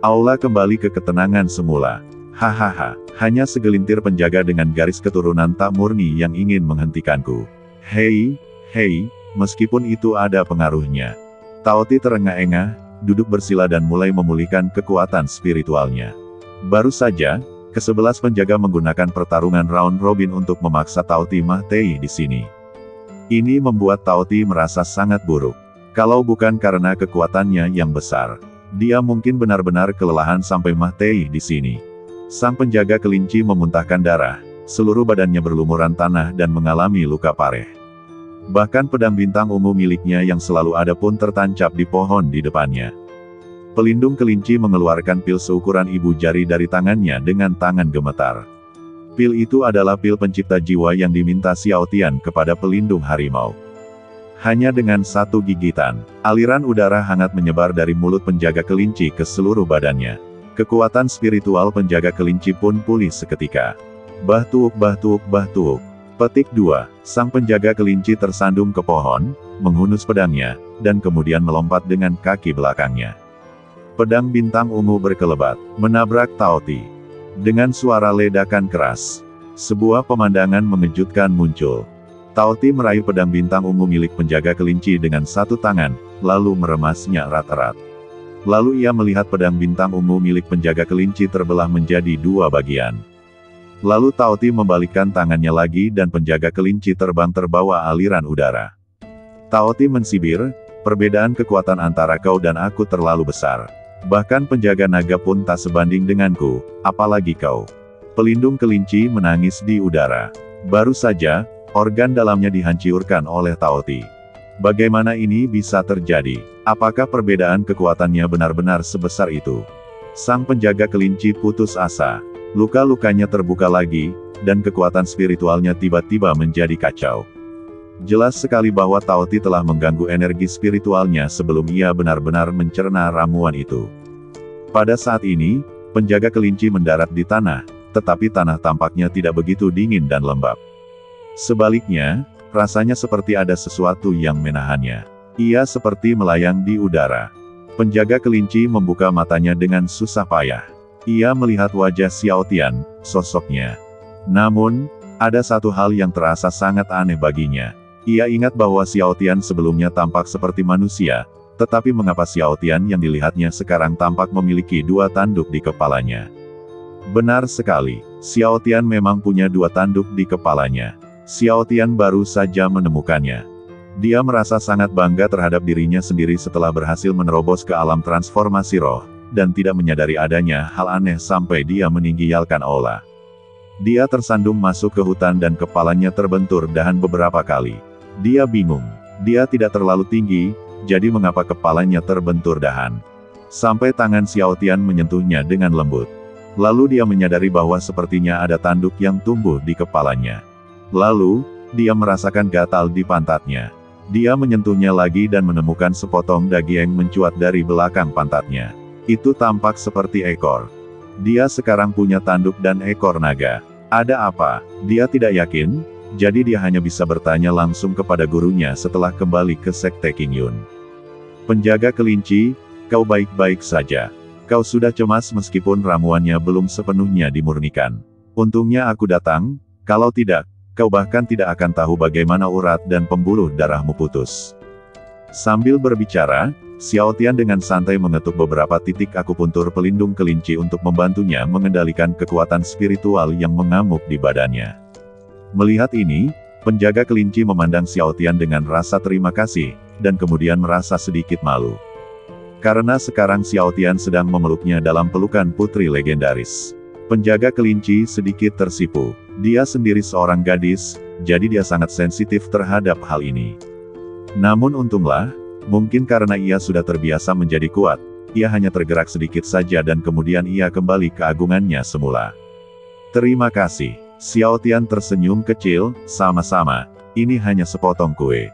Aula kembali ke ketenangan semula. Hahaha, hanya segelintir penjaga dengan garis keturunan tak murni yang ingin menghentikanku. Hei, meskipun itu ada pengaruhnya. Taoti terengah-engah, duduk bersila dan mulai memulihkan kekuatan spiritualnya. Baru saja, ke-11 penjaga menggunakan pertarungan round robin untuk memaksa Taoti mati di sini. Ini membuat Taoti merasa sangat buruk. Kalau bukan karena kekuatannya yang besar, dia mungkin benar-benar kelelahan sampai mati di sini. Sang penjaga kelinci memuntahkan darah, seluruh badannya berlumuran tanah dan mengalami luka parah. Bahkan pedang bintang ungu miliknya yang selalu ada pun tertancap di pohon di depannya. Pelindung kelinci mengeluarkan pil seukuran ibu jari dari tangannya dengan tangan gemetar. Pil itu adalah pil pencipta jiwa yang diminta Xiao Tian kepada pelindung harimau. Hanya dengan 1 gigitan, aliran udara hangat menyebar dari mulut penjaga kelinci ke seluruh badannya. Kekuatan spiritual penjaga kelinci pun pulih seketika. Bahtuuk. Petik 2. Sang penjaga kelinci tersandung ke pohon, menghunus pedangnya, dan kemudian melompat dengan kaki belakangnya. Pedang bintang ungu berkelebat, menabrak Taoti. Dengan suara ledakan keras, sebuah pemandangan mengejutkan muncul. Tao Ti meraih pedang bintang ungu milik penjaga kelinci dengan satu tangan, lalu meremasnya erat-erat. Lalu ia melihat pedang bintang ungu milik penjaga kelinci terbelah menjadi dua bagian. Lalu Tao Ti membalikkan tangannya lagi dan penjaga kelinci terbang terbawa aliran udara. Tao Ti mensibir, perbedaan kekuatan antara kau dan aku terlalu besar. Bahkan penjaga naga pun tak sebanding denganku, apalagi kau. Pelindung kelinci menangis di udara. Baru saja, organ dalamnya dihancurkan oleh Tao Ti. Bagaimana ini bisa terjadi? Apakah perbedaan kekuatannya benar-benar sebesar itu? Sang penjaga kelinci putus asa. Luka-lukanya terbuka lagi, dan kekuatan spiritualnya tiba-tiba menjadi kacau. Jelas sekali bahwa Tao Ti telah mengganggu energi spiritualnya sebelum ia benar-benar mencerna ramuan itu. Pada saat ini, penjaga kelinci mendarat di tanah, tetapi tanah tampaknya tidak begitu dingin dan lembab. Sebaliknya, rasanya seperti ada sesuatu yang menahannya. Ia seperti melayang di udara. Penjaga kelinci membuka matanya dengan susah payah. Ia melihat wajah Xiao Tian, sosoknya. Namun, ada satu hal yang terasa sangat aneh baginya. Ia ingat bahwa Xiao Tian sebelumnya tampak seperti manusia, tetapi mengapa Xiao Tian yang dilihatnya sekarang tampak memiliki dua tanduk di kepalanya? Benar sekali, Xiao Tian memang punya dua tanduk di kepalanya. Xiao Tian baru saja menemukannya. Dia merasa sangat bangga terhadap dirinya sendiri setelah berhasil menerobos ke alam transformasi roh, dan tidak menyadari adanya hal aneh sampai dia meninggalkan aula. Dia tersandung masuk ke hutan dan kepalanya terbentur dahan beberapa kali. Dia bingung. Dia tidak terlalu tinggi, jadi mengapa kepalanya terbentur dahan? Sampai tangan Xiao Tian menyentuhnya dengan lembut. Lalu dia menyadari bahwa sepertinya ada tanduk yang tumbuh di kepalanya. Lalu, dia merasakan gatal di pantatnya. Dia menyentuhnya lagi dan menemukan sepotong daging mencuat dari belakang pantatnya. Itu tampak seperti ekor. Dia sekarang punya tanduk dan ekor naga. Ada apa? Dia tidak yakin, jadi dia hanya bisa bertanya langsung kepada gurunya setelah kembali ke Sekte Qingyun. Penjaga kelinci, kau baik-baik saja. Kau sudah cemas meskipun ramuannya belum sepenuhnya dimurnikan. Untungnya aku datang, kalau tidak, kau bahkan tidak akan tahu bagaimana urat dan pembuluh darahmu putus. Sambil berbicara, Xiao Tian dengan santai mengetuk beberapa titik akupuntur pelindung kelinci untuk membantunya mengendalikan kekuatan spiritual yang mengamuk di badannya. Melihat ini, penjaga kelinci memandang Xiao Tian dengan rasa terima kasih, dan kemudian merasa sedikit malu. Karena sekarang Xiao Tian sedang memeluknya dalam pelukan putri legendaris. Penjaga kelinci sedikit tersipu. Dia sendiri seorang gadis, jadi dia sangat sensitif terhadap hal ini. Namun untunglah, mungkin karena ia sudah terbiasa menjadi kuat, ia hanya tergerak sedikit saja dan kemudian ia kembali ke agungannya semula. Terima kasih. Xiao Tian tersenyum kecil, sama-sama, ini hanya sepotong kue.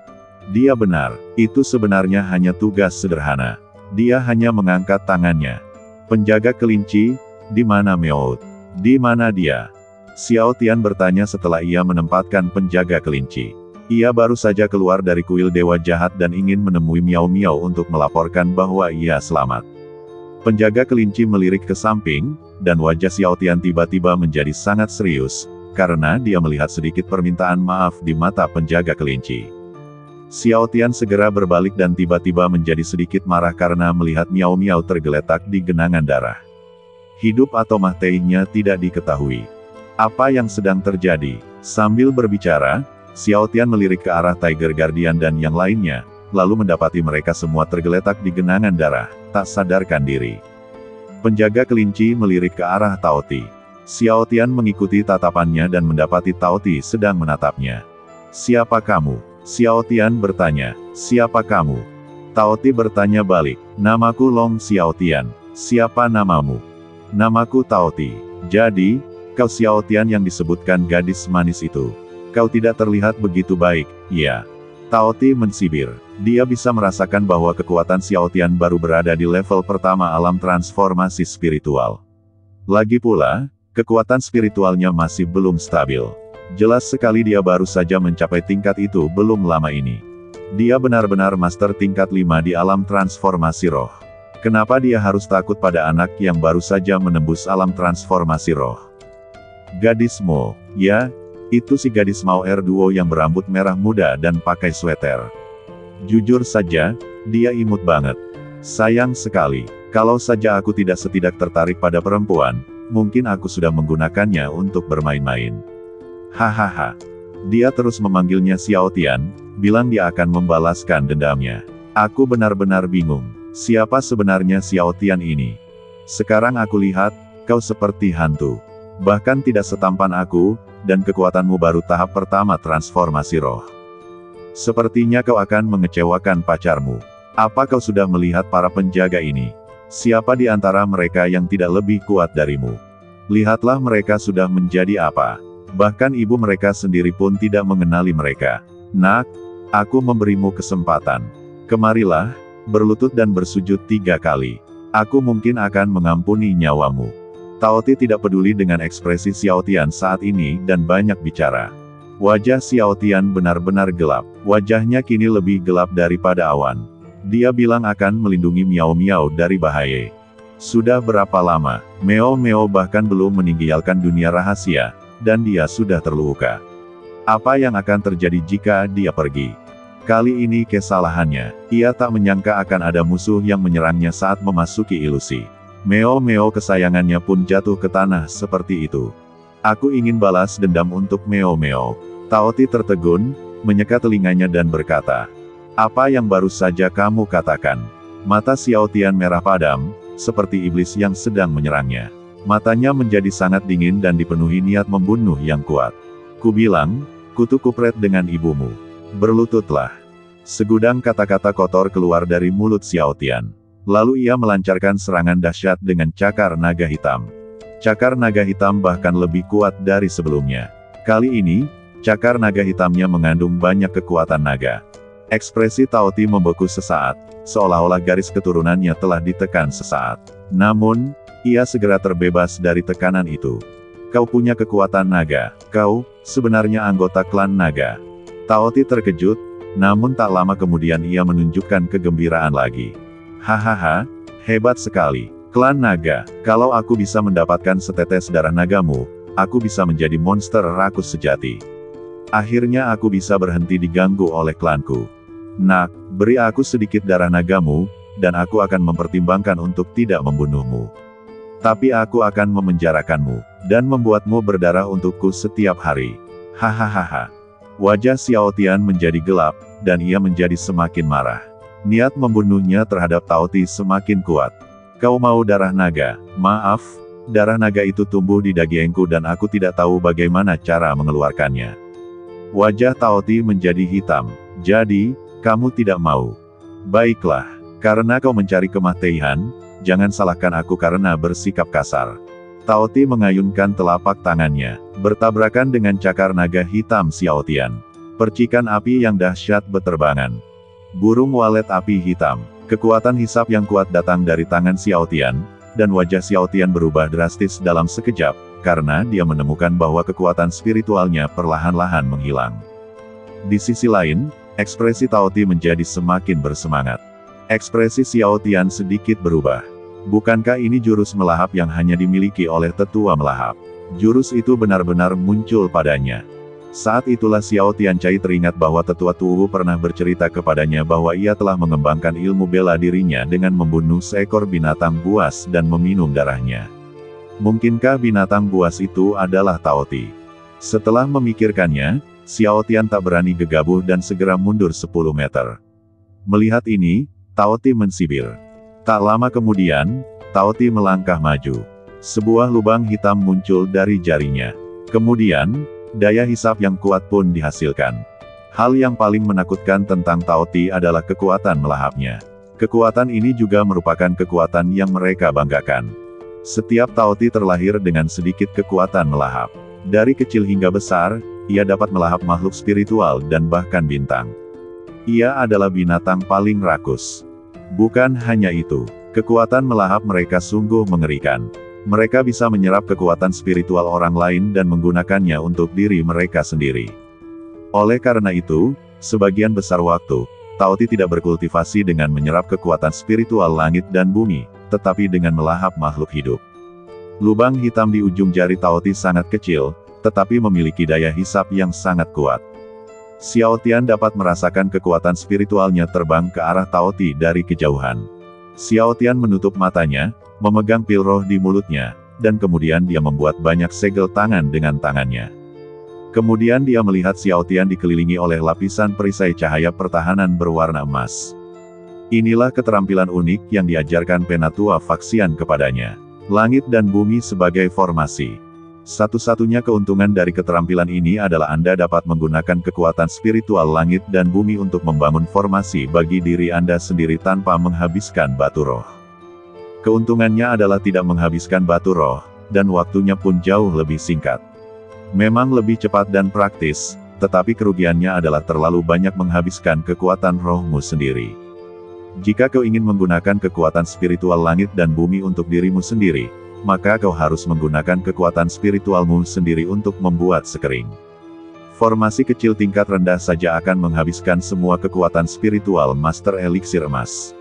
Dia benar, itu sebenarnya hanya tugas sederhana. Dia hanya mengangkat tangannya. Penjaga kelinci, di mana Meout? Di mana dia? Xiao Tian bertanya setelah ia menempatkan penjaga kelinci. Ia baru saja keluar dari kuil dewa jahat dan ingin menemui Miao Miao untuk melaporkan bahwa ia selamat. Penjaga kelinci melirik ke samping, dan wajah Xiao Tian tiba-tiba menjadi sangat serius, karena dia melihat sedikit permintaan maaf di mata penjaga kelinci. Xiao Tian segera berbalik dan tiba-tiba menjadi sedikit marah karena melihat Miao Miao tergeletak di genangan darah. Hidup atau matinya tidak diketahui. Apa yang sedang terjadi? Sambil berbicara, Xiao Tian melirik ke arah Tiger Guardian dan yang lainnya, lalu mendapati mereka semua tergeletak di genangan darah, tak sadarkan diri. Penjaga kelinci melirik ke arah Tao Ti. Xiao Tian mengikuti tatapannya dan mendapati Tao Ti sedang menatapnya. Siapa kamu? Xiao Tian bertanya, siapa kamu? Tao Ti bertanya balik, namaku Long Xiao Tian. Siapa namamu? Namaku Tao Ti. Jadi, kau Xiao Tian yang disebutkan gadis manis itu. Kau tidak terlihat begitu baik, ya. Tao Ti mensibir. Dia bisa merasakan bahwa kekuatan Xiao Tian baru berada di level pertama alam transformasi spiritual. Lagi pula, kekuatan spiritualnya masih belum stabil. Jelas sekali dia baru saja mencapai tingkat itu belum lama ini. Dia benar-benar master tingkat 5 di alam transformasi roh. Kenapa dia harus takut pada anak yang baru saja menembus alam transformasi roh? Gadis Mo, ya, itu si gadis Mao R2 yang berambut merah muda dan pakai sweater. Jujur saja, dia imut banget. Sayang sekali, kalau saja aku tidak tertarik pada perempuan, mungkin aku sudah menggunakannya untuk bermain-main. Hahaha. Dia terus memanggilnya Xiao Tian, bilang dia akan membalaskan dendamnya. Aku benar-benar bingung, siapa sebenarnya Xiao Tian ini? Sekarang aku lihat, kau seperti hantu. Bahkan tidak setampan aku, dan kekuatanmu baru tahap pertama transformasi roh. Sepertinya kau akan mengecewakan pacarmu. Apa kau sudah melihat para penjaga ini? Siapa di antara mereka yang tidak lebih kuat darimu? Lihatlah mereka sudah menjadi apa. Bahkan ibu mereka sendiri pun tidak mengenali mereka. Nak, aku memberimu kesempatan. Kemarilah, berlutut dan bersujud 3 kali. Aku mungkin akan mengampuni nyawamu. Tao Ti tidak peduli dengan ekspresi Xiao Tian saat ini dan banyak bicara. Wajah Xiao Tian benar-benar gelap. Wajahnya kini lebih gelap daripada awan. Dia bilang akan melindungi Miao Miao dari bahaya. Sudah berapa lama, Miao Miao bahkan belum meninggalkan dunia rahasia, dan dia sudah terluka. Apa yang akan terjadi jika dia pergi? Kali ini kesalahannya, ia tak menyangka akan ada musuh yang menyerangnya saat memasuki ilusi. Miao Miao kesayangannya pun jatuh ke tanah seperti itu. Aku ingin balas dendam untuk Miao Miao. Tao Ti tertegun, menyeka telinganya dan berkata, apa yang baru saja kamu katakan? Mata Xiao Tian merah padam, seperti iblis yang sedang menyerangnya. Matanya menjadi sangat dingin dan dipenuhi niat membunuh yang kuat. Kubilang, kutu kupret dengan ibumu. Berlututlah. Segudang kata-kata kotor keluar dari mulut Xiao Tian. Lalu ia melancarkan serangan dahsyat dengan cakar naga hitam. Cakar naga hitam bahkan lebih kuat dari sebelumnya. Kali ini, cakar naga hitamnya mengandung banyak kekuatan naga. Ekspresi Tao Ti membeku sesaat, seolah-olah garis keturunannya telah ditekan sesaat. Namun, ia segera terbebas dari tekanan itu. Kau punya kekuatan naga, kau, sebenarnya anggota klan naga. Tao Ti terkejut, namun tak lama kemudian ia menunjukkan kegembiraan lagi. Hahaha, hebat sekali. Klan naga, kalau aku bisa mendapatkan setetes darah nagamu, aku bisa menjadi monster rakus sejati. Akhirnya aku bisa berhenti diganggu oleh klanku. Nak, beri aku sedikit darah nagamu, dan aku akan mempertimbangkan untuk tidak membunuhmu. Tapi aku akan memenjarakanmu, dan membuatmu berdarah untukku setiap hari. Hahaha. Wajah Xiao Tian menjadi gelap, dan ia menjadi semakin marah. Niat membunuhnya terhadap Tao Ti semakin kuat. Kau mau darah naga? Maaf, darah naga itu tumbuh di dagingku dan aku tidak tahu bagaimana cara mengeluarkannya. Wajah Tao Ti menjadi hitam. Jadi, kamu tidak mau. Baiklah, karena kau mencari kematian, jangan salahkan aku karena bersikap kasar. Tao Ti mengayunkan telapak tangannya, bertabrakan dengan cakar naga hitam Xiao Tian. Percikan api yang dahsyat beterbangan. Burung walet api hitam. Kekuatan hisap yang kuat datang dari tangan Xiao Tian, dan wajah Xiao Tian berubah drastis dalam sekejap, karena dia menemukan bahwa kekuatan spiritualnya perlahan-lahan menghilang. Di sisi lain, ekspresi Tao Ti menjadi semakin bersemangat. Ekspresi Xiao Tian sedikit berubah. Bukankah ini jurus melahap yang hanya dimiliki oleh tetua melahap? Jurus itu benar-benar muncul padanya. Saat itulah Xiao Tianchai teringat bahwa tetua Tuwu pernah bercerita kepadanya bahwa ia telah mengembangkan ilmu bela dirinya dengan membunuh seekor binatang buas dan meminum darahnya. Mungkinkah binatang buas itu adalah Tao Ti? Setelah memikirkannya, Xiao Tian tak berani gegabah dan segera mundur 10 meter. Melihat ini, Tao Ti mensibir. Tak lama kemudian, Tao Ti melangkah maju. Sebuah lubang hitam muncul dari jarinya. Kemudian, daya hisap yang kuat pun dihasilkan. Hal yang paling menakutkan tentang Tao Ti adalah kekuatan melahapnya. Kekuatan ini juga merupakan kekuatan yang mereka banggakan. Setiap Tao Ti terlahir dengan sedikit kekuatan melahap. Dari kecil hingga besar, ia dapat melahap makhluk spiritual dan bahkan bintang. Ia adalah binatang paling rakus. Bukan hanya itu, kekuatan melahap mereka sungguh mengerikan. Mereka bisa menyerap kekuatan spiritual orang lain dan menggunakannya untuk diri mereka sendiri. Oleh karena itu, sebagian besar waktu, Tao Ti tidak berkultivasi dengan menyerap kekuatan spiritual langit dan bumi, tetapi dengan melahap makhluk hidup. Lubang hitam di ujung jari Tao Ti sangat kecil, tetapi memiliki daya hisap yang sangat kuat. Xiao Tian dapat merasakan kekuatan spiritualnya terbang ke arah Tao Ti dari kejauhan. Xiao Tian menutup matanya, memegang pil roh di mulutnya, dan kemudian dia membuat banyak segel tangan dengan tangannya. Kemudian dia melihat Xiao Tian dikelilingi oleh lapisan perisai cahaya pertahanan berwarna emas. Inilah keterampilan unik yang diajarkan Penatua Faxian kepadanya. Langit dan bumi sebagai formasi. Satu-satunya keuntungan dari keterampilan ini adalah Anda dapat menggunakan kekuatan spiritual langit dan bumi untuk membangun formasi bagi diri Anda sendiri tanpa menghabiskan batu roh. Keuntungannya adalah tidak menghabiskan batu roh, dan waktunya pun jauh lebih singkat. Memang lebih cepat dan praktis, tetapi kerugiannya adalah terlalu banyak menghabiskan kekuatan rohmu sendiri. Jika kau ingin menggunakan kekuatan spiritual langit dan bumi untuk dirimu sendiri, maka kau harus menggunakan kekuatan spiritualmu sendiri untuk membuat sekering. Formasi kecil tingkat rendah saja akan menghabiskan semua kekuatan spiritual Master Eliksir Emas.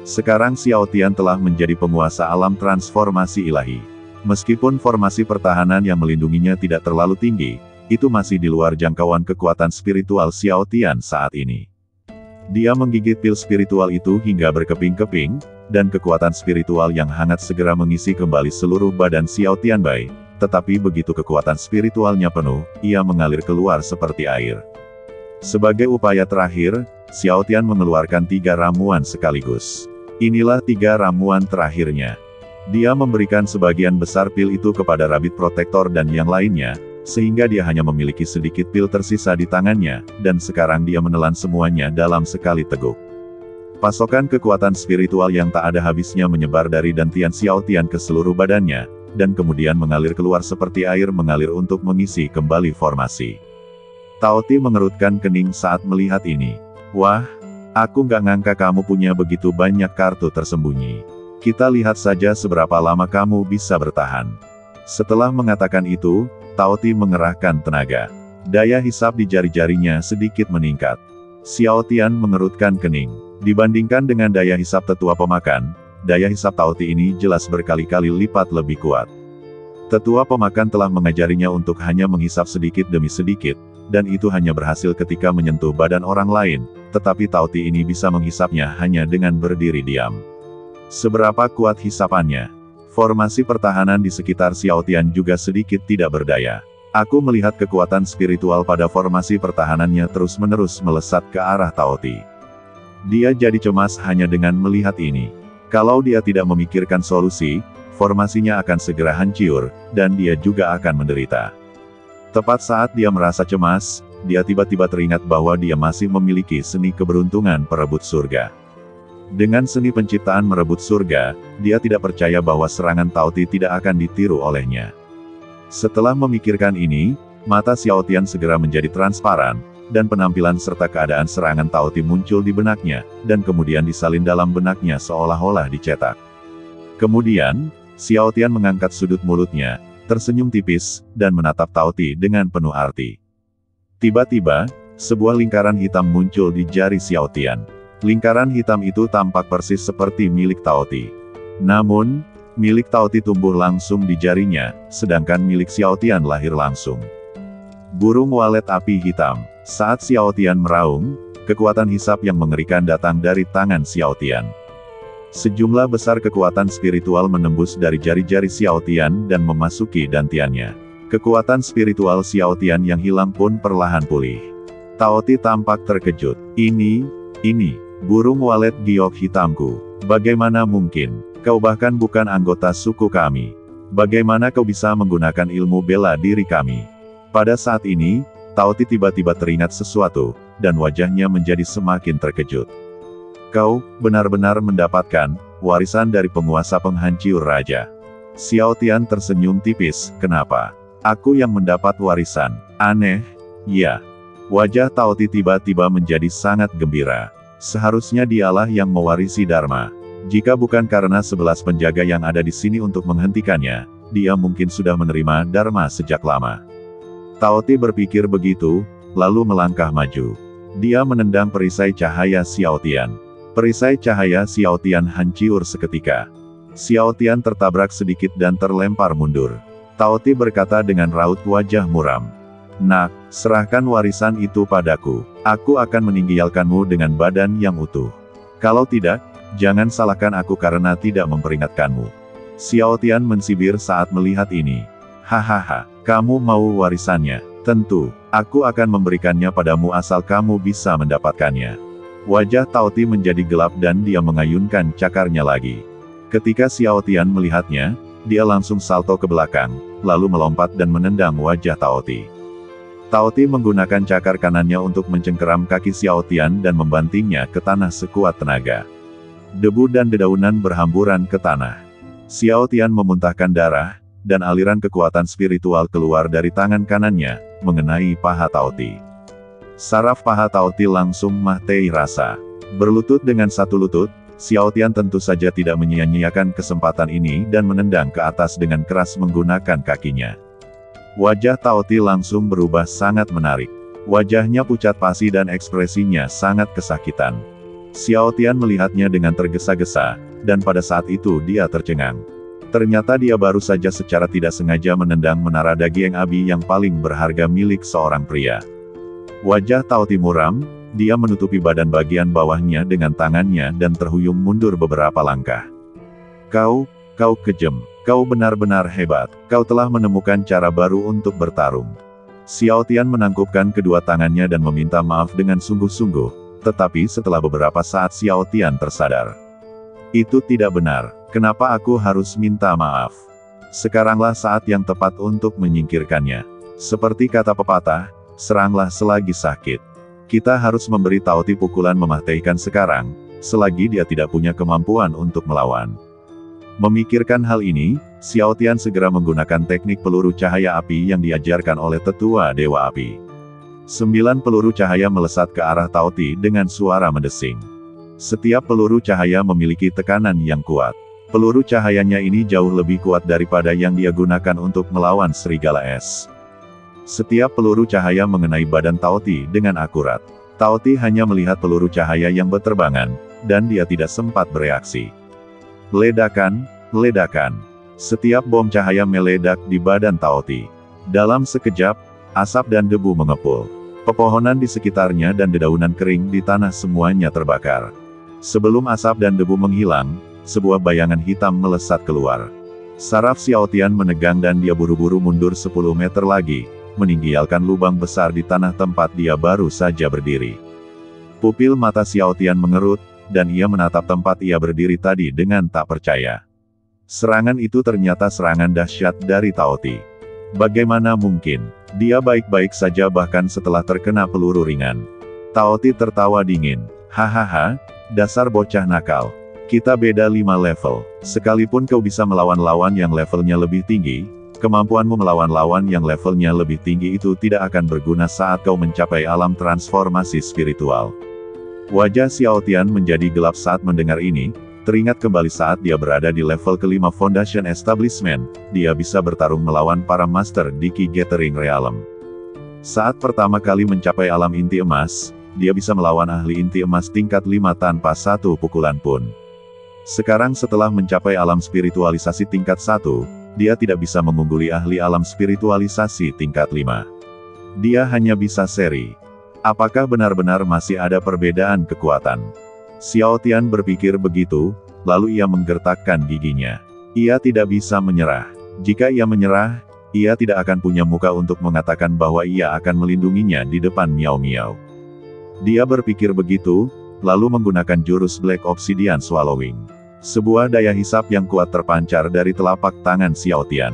Sekarang Xiao Tian telah menjadi penguasa alam transformasi ilahi. Meskipun formasi pertahanan yang melindunginya tidak terlalu tinggi, itu masih di luar jangkauan kekuatan spiritual Xiao Tian saat ini. Dia menggigit pil spiritual itu hingga berkeping-keping, dan kekuatan spiritual yang hangat segera mengisi kembali seluruh badan Xiao Tianbai, tetapi begitu kekuatan spiritualnya penuh, ia mengalir keluar seperti air. Sebagai upaya terakhir, Xiao Tian mengeluarkan 3 ramuan sekaligus. Inilah 3 ramuan terakhirnya. Dia memberikan sebagian besar pil itu kepada Rabbit Protector dan yang lainnya, sehingga dia hanya memiliki sedikit pil tersisa di tangannya, dan sekarang dia menelan semuanya dalam sekali teguk. Pasokan kekuatan spiritual yang tak ada habisnya menyebar dari dantian Xiao Tian ke seluruh badannya, dan kemudian mengalir keluar seperti air mengalir untuk mengisi kembali formasi. Tao Ti mengerutkan kening saat melihat ini. Wah, aku nggak ngangka kamu punya begitu banyak kartu tersembunyi. Kita lihat saja seberapa lama kamu bisa bertahan. Setelah mengatakan itu, Tao Ti mengerahkan tenaga. Daya hisap di jari-jarinya sedikit meningkat. Xiao Tian mengerutkan kening. Dibandingkan dengan daya hisap tetua pemakan, daya hisap Tao Ti ini jelas berkali-kali lipat lebih kuat. Tetua pemakan telah mengajarinya untuk hanya menghisap sedikit demi sedikit, dan itu hanya berhasil ketika menyentuh badan orang lain, tetapi Tao Ti ini bisa menghisapnya hanya dengan berdiri diam. Seberapa kuat hisapannya? Formasi pertahanan di sekitar Xiao Tian juga sedikit tidak berdaya. Aku melihat kekuatan spiritual pada formasi pertahanannya terus-menerus melesat ke arah Tao Ti. Dia jadi cemas hanya dengan melihat ini. Kalau dia tidak memikirkan solusi, formasinya akan segera hancur, dan dia juga akan menderita. Tepat saat dia merasa cemas, dia tiba-tiba teringat bahwa dia masih memiliki seni keberuntungan perebut surga. Dengan seni penciptaan merebut surga, dia tidak percaya bahwa serangan Tao Ti tidak akan ditiru olehnya. Setelah memikirkan ini, mata Xiao Tian segera menjadi transparan, dan penampilan serta keadaan serangan Tao Ti muncul di benaknya, dan kemudian disalin dalam benaknya seolah-olah dicetak. Kemudian, Xiao Tian mengangkat sudut mulutnya, tersenyum tipis, dan menatap Tao Ti dengan penuh arti. Tiba-tiba, sebuah lingkaran hitam muncul di jari Xiao Tian. Lingkaran hitam itu tampak persis seperti milik Tao Ti. Namun, milik Tao Ti tumbuh langsung di jarinya, sedangkan milik Xiao Tian lahir langsung. Burung walet api hitam. Saat Xiao Tian meraung, kekuatan hisap yang mengerikan datang dari tangan Xiao Tian. Sejumlah besar kekuatan spiritual menembus dari jari-jari Xiao Tian dan memasuki dantiannya. Kekuatan spiritual Xiao Tian yang hilang pun perlahan pulih. Tao Ti tampak terkejut. Ini, burung walet giok hitamku. Bagaimana mungkin? Kau bahkan bukan anggota suku kami. Bagaimana kau bisa menggunakan ilmu bela diri kami? Pada saat ini, Tao Ti tiba-tiba teringat sesuatu, dan wajahnya menjadi semakin terkejut. Kau, benar-benar mendapatkan warisan dari penguasa penghancur raja. Xiao Tian tersenyum tipis. Kenapa? Aku yang mendapat warisan. Aneh. Ya. Wajah Tao Ti tiba-tiba menjadi sangat gembira. Seharusnya dialah yang mewarisi Dharma. Jika bukan karena 11 penjaga yang ada di sini untuk menghentikannya, dia mungkin sudah menerima Dharma sejak lama. Tao Ti berpikir begitu, lalu melangkah maju. Dia menendang perisai cahaya Xiao Tian. Perisai cahaya Xiao Tian hancur seketika. Xiao Tian tertabrak sedikit dan terlempar mundur. Tao Ti berkata dengan raut wajah muram. "Nak, serahkan warisan itu padaku. Aku akan meninggalkanmu dengan badan yang utuh. Kalau tidak, jangan salahkan aku karena tidak memperingatkanmu." Xiao Tian mensibir saat melihat ini. "Hahaha, kamu mau warisannya? Tentu, aku akan memberikannya padamu asal kamu bisa mendapatkannya." Wajah Tao Ti menjadi gelap dan dia mengayunkan cakarnya lagi. Ketika Xiao Tian melihatnya, dia langsung salto ke belakang, lalu melompat dan menendang wajah Tao Ti. Tao Ti menggunakan cakar kanannya untuk mencengkeram kaki Xiao Tian dan membantingnya ke tanah sekuat tenaga. Debu dan dedaunan berhamburan ke tanah. Xiao Tian memuntahkan darah, dan aliran kekuatan spiritual keluar dari tangan kanannya, mengenai paha Tao Ti. Saraf paha Tao Ti langsung mati rasa. Berlutut dengan satu lutut, Xiao Tian tentu saja tidak menyia-nyiakan kesempatan ini dan menendang ke atas dengan keras menggunakan kakinya. Wajah Tao Ti langsung berubah sangat menarik. Wajahnya pucat pasi dan ekspresinya sangat kesakitan. Xiao Tian melihatnya dengan tergesa-gesa, dan pada saat itu dia tercengang. Ternyata dia baru saja secara tidak sengaja menendang menara daging Abi yang paling berharga milik seorang pria. Wajah Tao Ti muram, dia menutupi badan bagian bawahnya dengan tangannya dan terhuyung mundur beberapa langkah. Kau kejam. Kau benar-benar hebat. Kau telah menemukan cara baru untuk bertarung." Xiao Tian menangkupkan kedua tangannya dan meminta maaf dengan sungguh-sungguh, tetapi setelah beberapa saat Xiao Tian tersadar. "Itu tidak benar. Kenapa aku harus minta maaf? Sekaranglah saat yang tepat untuk menyingkirkannya. Seperti kata pepatah, seranglah selagi sakit." Kita harus memberi Tao Ti pukulan mematikan sekarang, selagi dia tidak punya kemampuan untuk melawan. Memikirkan hal ini, Xiao Tian segera menggunakan teknik peluru cahaya api yang diajarkan oleh tetua Dewa Api. 9 peluru cahaya melesat ke arah Tao Ti dengan suara mendesing. Setiap peluru cahaya memiliki tekanan yang kuat. Peluru cahayanya ini jauh lebih kuat daripada yang dia gunakan untuk melawan serigala es. Setiap peluru cahaya mengenai badan Tao Ti dengan akurat. Tao Ti hanya melihat peluru cahaya yang berterbangan, dan dia tidak sempat bereaksi. Ledakan, ledakan. Setiap bom cahaya meledak di badan Tao Ti. Dalam sekejap, asap dan debu mengepul. Pepohonan di sekitarnya dan dedaunan kering di tanah semuanya terbakar. Sebelum asap dan debu menghilang, sebuah bayangan hitam melesat keluar. Saraf Xiao Tian menegang dan dia buru-buru mundur 10 meter lagi, meninggalkan lubang besar di tanah tempat dia baru saja berdiri. Pupil mata Xiao Tian mengerut, dan ia menatap tempat ia berdiri tadi dengan tak percaya. Serangan itu ternyata serangan dahsyat dari Tao Ti. Bagaimana mungkin? Dia baik-baik saja bahkan setelah terkena peluru ringan. Tao Ti tertawa dingin. "Hahaha, dasar bocah nakal. Kita beda 5 level. Sekalipun kau bisa melawan lawan yang levelnya lebih tinggi, kemampuanmu melawan lawan yang levelnya lebih tinggi itu tidak akan berguna saat kau mencapai alam transformasi spiritual." Wajah Xiao Tian menjadi gelap saat mendengar ini, teringat kembali saat dia berada di level kelima Foundation Establishment, dia bisa bertarung melawan para master di Ki Gathering Realm. Saat pertama kali mencapai alam inti emas, dia bisa melawan ahli inti emas tingkat 5 tanpa satu pukulan pun. Sekarang setelah mencapai alam spiritualisasi tingkat 1, dia tidak bisa mengungguli ahli alam spiritualisasi tingkat 5. Dia hanya bisa seri. Apakah benar-benar masih ada perbedaan kekuatan? Xiao Tian berpikir begitu, lalu ia menggertakkan giginya. Ia tidak bisa menyerah. Jika ia menyerah, ia tidak akan punya muka untuk mengatakan bahwa ia akan melindunginya di depan Miao Miao. Dia berpikir begitu, lalu menggunakan jurus Black Obsidian Swallowing. Sebuah daya hisap yang kuat terpancar dari telapak tangan Xiao Tian.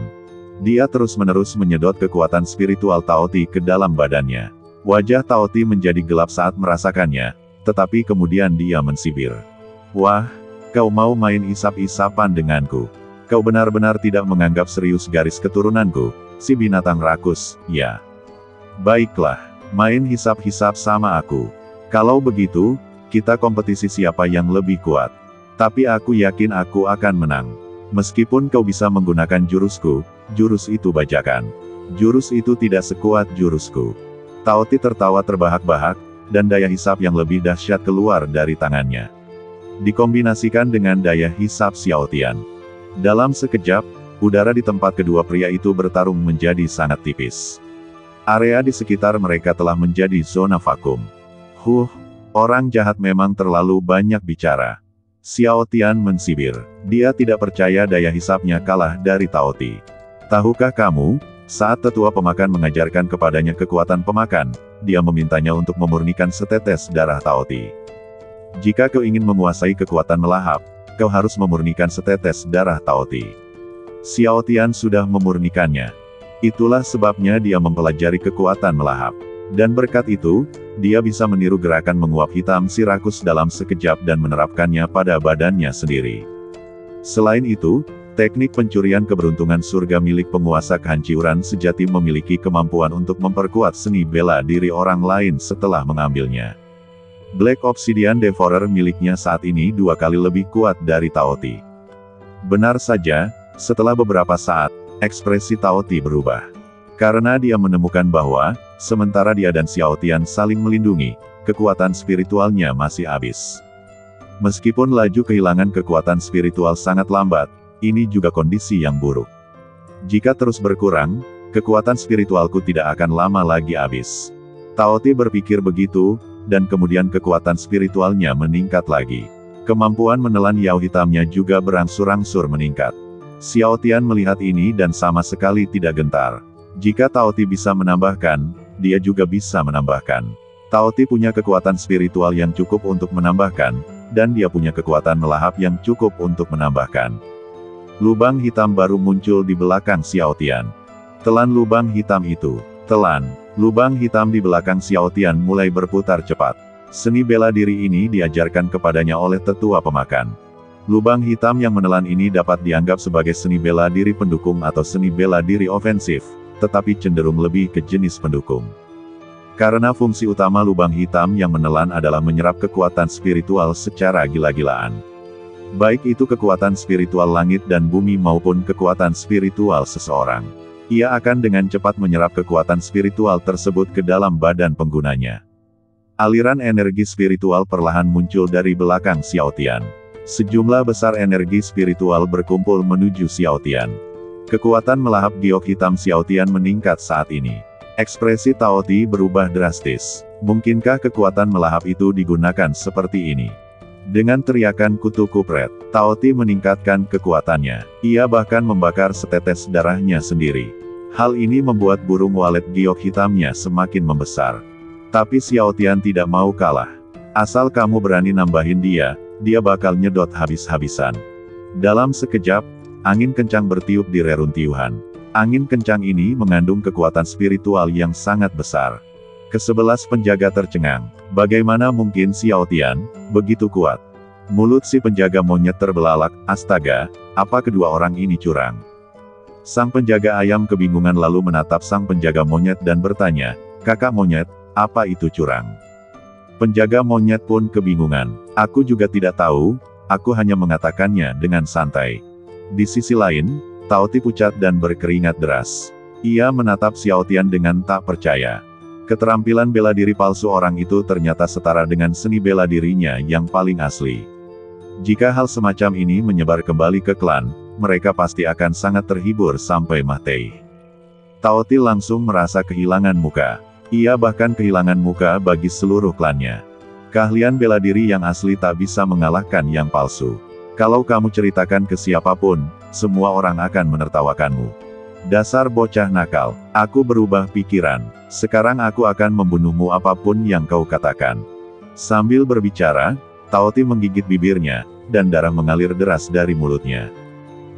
Dia terus-menerus menyedot kekuatan spiritual Tao Ti ke dalam badannya. Wajah Tao Ti menjadi gelap saat merasakannya, tetapi kemudian dia mensibir. "Wah, kau mau main isap-isapan denganku? Kau benar-benar tidak menganggap serius garis keturunanku, si binatang rakus, ya? Baiklah, main hisap-hisap sama aku. Kalau begitu, kita kompetisi siapa yang lebih kuat. Tapi aku yakin aku akan menang. Meskipun kau bisa menggunakan jurusku, jurus itu bajakan. Jurus itu tidak sekuat jurusku." Tao Ti tertawa terbahak-bahak, dan daya hisap yang lebih dahsyat keluar dari tangannya. Dikombinasikan dengan daya hisap Xiao Tian. Dalam sekejap, udara di tempat kedua pria itu bertarung menjadi sangat tipis. Area di sekitar mereka telah menjadi zona vakum. Orang jahat memang terlalu banyak bicara. Xiao Tian mensibir. Dia tidak percaya daya hisapnya kalah dari Tao Ti. Tahukah kamu, saat tetua pemakan mengajarkan kepadanya kekuatan pemakan, dia memintanya untuk memurnikan setetes darah Tao Ti. Jika kau ingin menguasai kekuatan melahap, kau harus memurnikan setetes darah Tao Ti. Xiao Tian sudah memurnikannya. Itulah sebabnya dia mempelajari kekuatan melahap. Dan berkat itu, dia bisa meniru gerakan menguap hitam si rakus dalam sekejap dan menerapkannya pada badannya sendiri. Selain itu, teknik pencurian keberuntungan surga milik penguasa kehancuran sejati memiliki kemampuan untuk memperkuat seni bela diri orang lain setelah mengambilnya. Black Obsidian Devourer miliknya saat ini 2 kali lebih kuat dari Tao Ti. Benar saja, setelah beberapa saat, ekspresi Tao Ti berubah. Karena dia menemukan bahwa, sementara dia dan Xiao Tian saling melindungi, kekuatan spiritualnya masih habis. Meskipun laju kehilangan kekuatan spiritual sangat lambat, ini juga kondisi yang buruk. Jika terus berkurang, kekuatan spiritualku tidak akan lama lagi habis. Tao Ti berpikir begitu, dan kemudian kekuatan spiritualnya meningkat lagi. Kemampuan menelan yao hitamnya juga berangsur-angsur meningkat. Xiao Tian melihat ini dan sama sekali tidak gentar. Jika Tao Ti bisa menambahkan, dia juga bisa menambahkan. Tao Ti punya kekuatan spiritual yang cukup untuk menambahkan, dan dia punya kekuatan melahap yang cukup untuk menambahkan. Lubang hitam baru muncul di belakang Xiao Tian. Telan lubang hitam itu. Telan. Lubang hitam di belakang Xiao Tian mulai berputar cepat. Seni bela diri ini diajarkan kepadanya oleh tetua pemakan. Lubang hitam yang menelan ini dapat dianggap sebagai seni bela diri pendukung atau seni bela diri ofensif, tetapi cenderung lebih ke jenis pendukung. Karena fungsi utama lubang hitam yang menelan adalah menyerap kekuatan spiritual secara gila-gilaan. Baik itu kekuatan spiritual langit dan bumi maupun kekuatan spiritual seseorang. Ia akan dengan cepat menyerap kekuatan spiritual tersebut ke dalam badan penggunanya. Aliran energi spiritual perlahan muncul dari belakang Xiao Tian. Sejumlah besar energi spiritual berkumpul menuju Xiao Tian. Kekuatan melahap giok hitam Xiao Tian meningkat saat ini. Ekspresi Tao Ti berubah drastis. Mungkinkah kekuatan melahap itu digunakan seperti ini? Dengan teriakan kutu kupret, Tao Ti meningkatkan kekuatannya. Ia bahkan membakar setetes darahnya sendiri. Hal ini membuat burung walet giok hitamnya semakin membesar. Tapi Xiao Tian tidak mau kalah. Asal kamu berani nambahin dia bakal nyedot habis-habisan. Dalam sekejap, angin kencang bertiup di reruntuhan. Angin kencang ini mengandung kekuatan spiritual yang sangat besar. Ke-11 penjaga tercengang. Bagaimana mungkin Xiao Tian begitu kuat? Mulut si penjaga monyet terbelalak. Astaga, apa kedua orang ini curang? Sang penjaga ayam kebingungan lalu menatap sang penjaga monyet dan bertanya, "Kakak monyet, apa itu curang?" Penjaga monyet pun kebingungan. "Aku juga tidak tahu, aku hanya mengatakannya dengan santai." Di sisi lain, Tao Ti pucat dan berkeringat deras. Ia menatap Xiao Tian dengan tak percaya. Keterampilan bela diri palsu orang itu ternyata setara dengan seni bela dirinya yang paling asli. Jika hal semacam ini menyebar kembali ke klan, mereka pasti akan sangat terhibur sampai mati. Tao Ti langsung merasa kehilangan muka. Ia bahkan kehilangan muka bagi seluruh klannya. Keahlian bela diri yang asli tak bisa mengalahkan yang palsu. Kalau kamu ceritakan ke siapapun, semua orang akan menertawakanmu. Dasar bocah nakal, aku berubah pikiran. Sekarang aku akan membunuhmu apapun yang kau katakan. Sambil berbicara, Tao Ti menggigit bibirnya, dan darah mengalir deras dari mulutnya.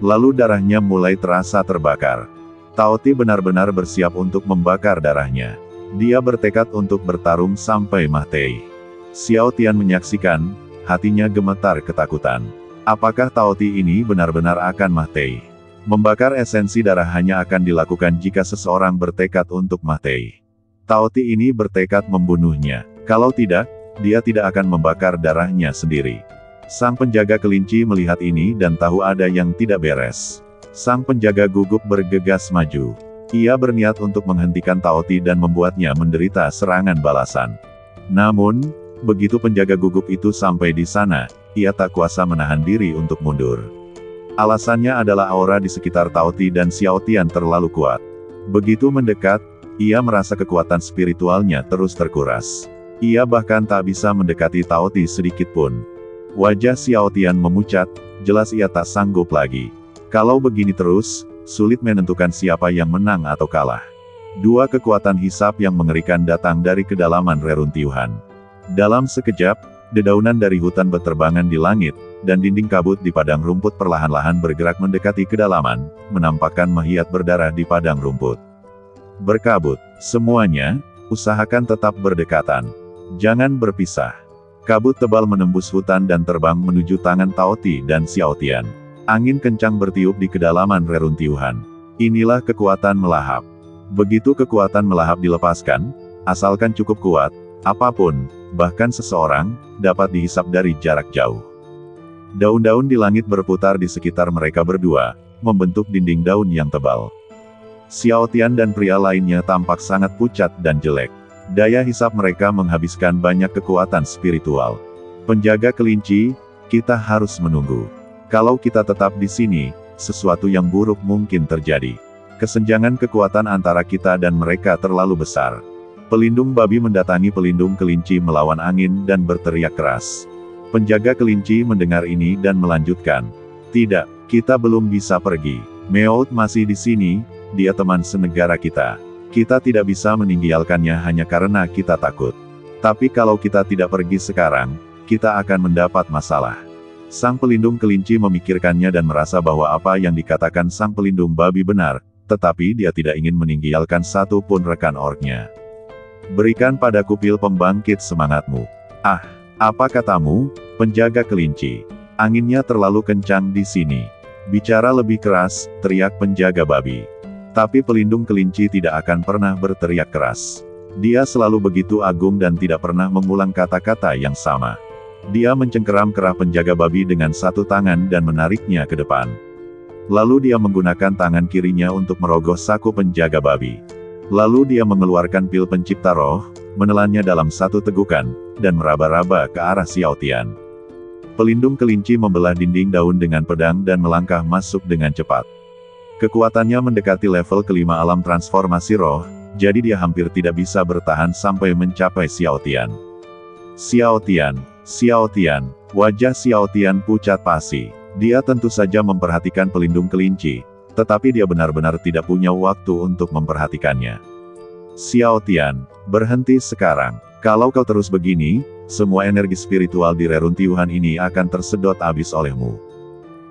Lalu darahnya mulai terasa terbakar. Tao Ti benar-benar bersiap untuk membakar darahnya. Dia bertekad untuk bertarung sampai mati. Xiao Tian menyaksikan, hatinya gemetar ketakutan. Apakah Tao Ti ini benar-benar akan mati? Membakar esensi darah hanya akan dilakukan jika seseorang bertekad untuk mati. Tao Ti ini bertekad membunuhnya. Kalau tidak, dia tidak akan membakar darahnya sendiri. Sang penjaga kelinci melihat ini dan tahu ada yang tidak beres. Sang penjaga gugup bergegas maju. Ia berniat untuk menghentikan Tao Ti dan membuatnya menderita serangan balasan. Namun, begitu penjaga gugup itu sampai di sana, ia tak kuasa menahan diri untuk mundur. Alasannya adalah aura di sekitar Tao Ti dan Xiao Tian terlalu kuat. Begitu mendekat, ia merasa kekuatan spiritualnya terus terkuras. Ia bahkan tak bisa mendekati Tao Ti sedikit pun. Wajah Xiao Tian memucat, jelas ia tak sanggup lagi. Kalau begini terus, sulit menentukan siapa yang menang atau kalah. Dua kekuatan hisap yang mengerikan datang dari kedalaman reruntuhan. Dalam sekejap, dedaunan dari hutan berterbangan di langit, dan dinding kabut di padang rumput perlahan-lahan bergerak mendekati kedalaman, menampakkan mayat berdarah di padang rumput. Berkabut, semuanya, usahakan tetap berdekatan. Jangan berpisah. Kabut tebal menembus hutan dan terbang menuju tangan Tao Ti dan Xiao Tian. Angin kencang bertiup di kedalaman reruntuhan. Inilah kekuatan melahap. Begitu kekuatan melahap dilepaskan, asalkan cukup kuat, apapun, bahkan seseorang, dapat dihisap dari jarak jauh. Daun-daun di langit berputar di sekitar mereka berdua, membentuk dinding daun yang tebal. Xiao Tian dan pria lainnya tampak sangat pucat dan jelek. Daya hisap mereka menghabiskan banyak kekuatan spiritual. Penjaga kelinci, kita harus menunggu. Kalau kita tetap di sini, sesuatu yang buruk mungkin terjadi. Kesenjangan kekuatan antara kita dan mereka terlalu besar. Pelindung babi mendatangi pelindung kelinci melawan angin dan berteriak keras. Penjaga kelinci mendengar ini dan melanjutkan. Tidak, kita belum bisa pergi. Meout masih di sini, dia teman senegara kita. Kita tidak bisa meninggalkannya hanya karena kita takut. Tapi kalau kita tidak pergi sekarang, kita akan mendapat masalah. Sang pelindung kelinci memikirkannya dan merasa bahwa apa yang dikatakan sang pelindung babi benar, tetapi dia tidak ingin meninggalkan satu pun rekan orknya. Berikan padaku pil pembangkit semangatmu. Ah! Apa katamu, penjaga kelinci? Anginnya terlalu kencang di sini. Bicara lebih keras, teriak penjaga babi. Tapi pelindung kelinci tidak akan pernah berteriak keras. Dia selalu begitu agung dan tidak pernah mengulang kata-kata yang sama. Dia mencengkeram kerah penjaga babi dengan satu tangan dan menariknya ke depan. Lalu dia menggunakan tangan kirinya untuk merogoh saku penjaga babi. Lalu dia mengeluarkan pil pencipta roh, menelannya dalam satu tegukan, dan meraba-raba ke arah Xiao Tian. Pelindung kelinci membelah dinding daun dengan pedang dan melangkah masuk dengan cepat. Kekuatannya mendekati level kelima alam transformasi roh, jadi dia hampir tidak bisa bertahan sampai mencapai Xiao Tian. Xiao Tian, Xiao Tian, wajah Xiao Tian pucat pasi. Dia tentu saja memperhatikan pelindung kelinci, tetapi dia benar-benar tidak punya waktu untuk memperhatikannya. Xiao Tian, berhenti sekarang. Kalau kau terus begini, semua energi spiritual di reruntuhan ini akan tersedot habis olehmu.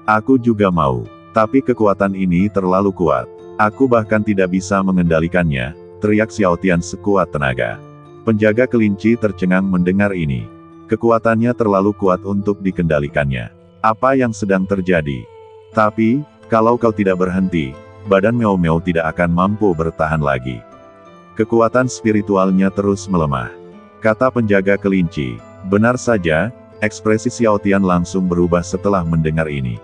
Aku juga mau, tapi kekuatan ini terlalu kuat. Aku bahkan tidak bisa mengendalikannya, teriak Xiao Tian sekuat tenaga. Penjaga kelinci tercengang mendengar ini. Kekuatannya terlalu kuat untuk dikendalikannya. Apa yang sedang terjadi? Tapi, kalau kau tidak berhenti, badan Meow tidak akan mampu bertahan lagi. Kekuatan spiritualnya terus melemah. Kata penjaga kelinci. Benar saja, ekspresi Xiao Tian langsung berubah setelah mendengar ini.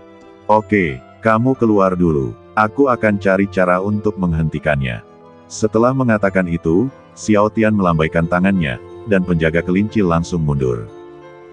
Oke, kamu keluar dulu. Aku akan cari cara untuk menghentikannya. Setelah mengatakan itu, Xiao Tian melambaikan tangannya, dan penjaga kelinci langsung mundur.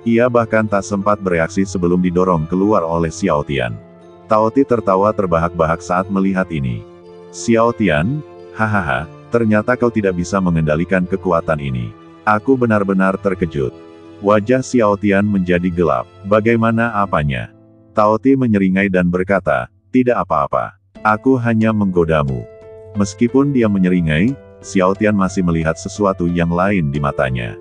Ia bahkan tak sempat bereaksi sebelum didorong keluar oleh Xiao Tian. Tao Ti tertawa terbahak-bahak saat melihat ini. Xiao Tian, hahaha, ternyata kau tidak bisa mengendalikan kekuatan ini. Aku benar-benar terkejut. Wajah Xiao Tian menjadi gelap. Bagaimana apanya? Tao Ti menyeringai dan berkata, tidak apa-apa. Aku hanya menggodamu. Meskipun dia menyeringai, Xiao Tian masih melihat sesuatu yang lain di matanya.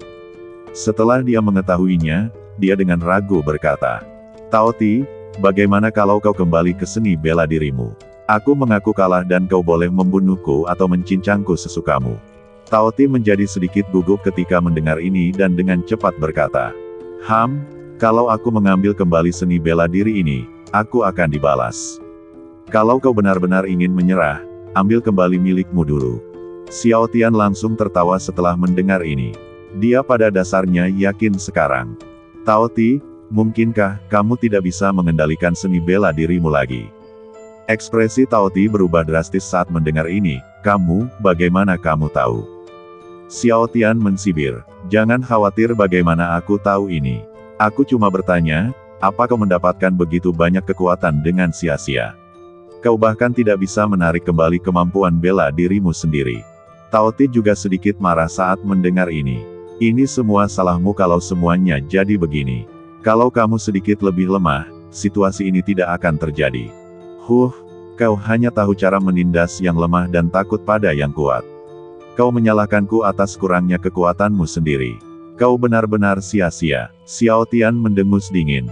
Setelah dia mengetahuinya, dia dengan ragu berkata, Tao Ti, bagaimana kalau kau kembali ke seni bela dirimu? Aku mengaku kalah dan kau boleh membunuhku atau mencincangku sesukamu. Tao Ti menjadi sedikit gugup ketika mendengar ini dan dengan cepat berkata, kalau aku mengambil kembali seni bela diri ini, aku akan dibalas. Kalau kau benar-benar ingin menyerah, ambil kembali milikmu dulu. Xiao Tian langsung tertawa setelah mendengar ini. Dia pada dasarnya yakin sekarang. Tao Ti, mungkinkah kamu tidak bisa mengendalikan seni bela dirimu lagi? Ekspresi Tao Ti berubah drastis saat mendengar ini. Kamu, bagaimana kamu tahu? Xiao Tian mensibir. Jangan khawatir, bagaimana aku tahu ini. Aku cuma bertanya, apa kau mendapatkan begitu banyak kekuatan dengan sia-sia? Kau bahkan tidak bisa menarik kembali kemampuan bela dirimu sendiri. Tao Ti juga sedikit marah saat mendengar ini. Ini semua salahmu kalau semuanya jadi begini. Kalau kamu sedikit lebih lemah, situasi ini tidak akan terjadi. Kau hanya tahu cara menindas yang lemah dan takut pada yang kuat. Kau menyalahkanku atas kurangnya kekuatanmu sendiri. Kau benar-benar sia-sia. Xiao Tian mendengus dingin.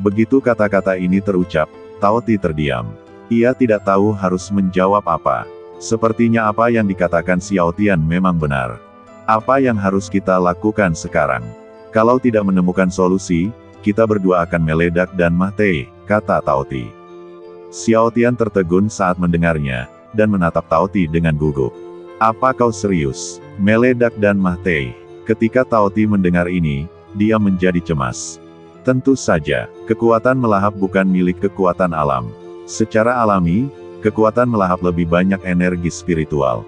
Begitu kata-kata ini terucap, Tao Ti terdiam. Ia tidak tahu harus menjawab apa. Sepertinya apa yang dikatakan Xiao Tian memang benar. Apa yang harus kita lakukan sekarang? Kalau tidak menemukan solusi, kita berdua akan meledak dan mati, kata Tao Ti. Xiao Tian tertegun saat mendengarnya, dan menatap Tao Ti dengan gugup. Apa kau serius? Meledak dan mati? Ketika Tao Ti mendengar ini, dia menjadi cemas. Tentu saja, kekuatan melahap bukan milik kekuatan alam. Secara alami, kekuatan melahap lebih banyak energi spiritual.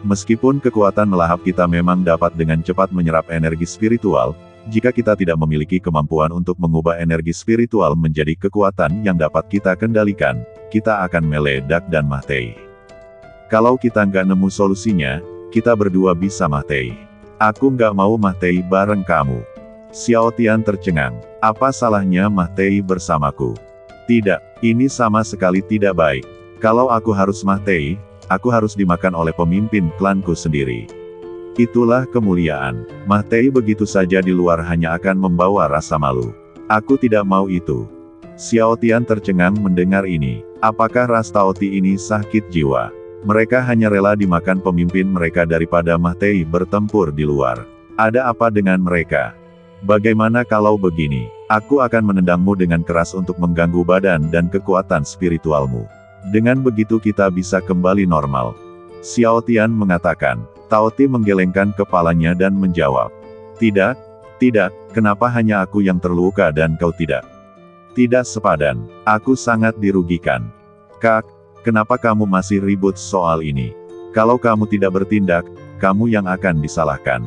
Meskipun kekuatan melahap kita memang dapat dengan cepat menyerap energi spiritual, jika kita tidak memiliki kemampuan untuk mengubah energi spiritual menjadi kekuatan yang dapat kita kendalikan, kita akan meledak dan mati. Kalau kita nggak nemu solusinya, kita berdua bisa mati. Aku nggak mau mati bareng kamu. Xiao Tian tercengang. Apa salahnya mati bersamaku? Tidak, ini sama sekali tidak baik. Kalau aku harus mati, aku harus dimakan oleh pemimpin klanku sendiri. Itulah kemuliaan. Mati begitu saja di luar hanya akan membawa rasa malu. Aku tidak mau itu. Xiao Tian tercengang mendengar ini. Apakah ras Tao Ti ini sakit jiwa? Mereka hanya rela dimakan pemimpin mereka daripada mati bertempur di luar. Ada apa dengan mereka? Bagaimana kalau begini? Aku akan menendangmu dengan keras untuk mengganggu badan dan kekuatan spiritualmu. Dengan begitu kita bisa kembali normal. Xiao Tian mengatakan. Tao Ti menggelengkan kepalanya dan menjawab. Tidak, kenapa hanya aku yang terluka dan kau tidak? Tidak sepadan, aku sangat dirugikan. Kak, kenapa kamu masih ribut soal ini? Kalau kamu tidak bertindak, kamu yang akan disalahkan.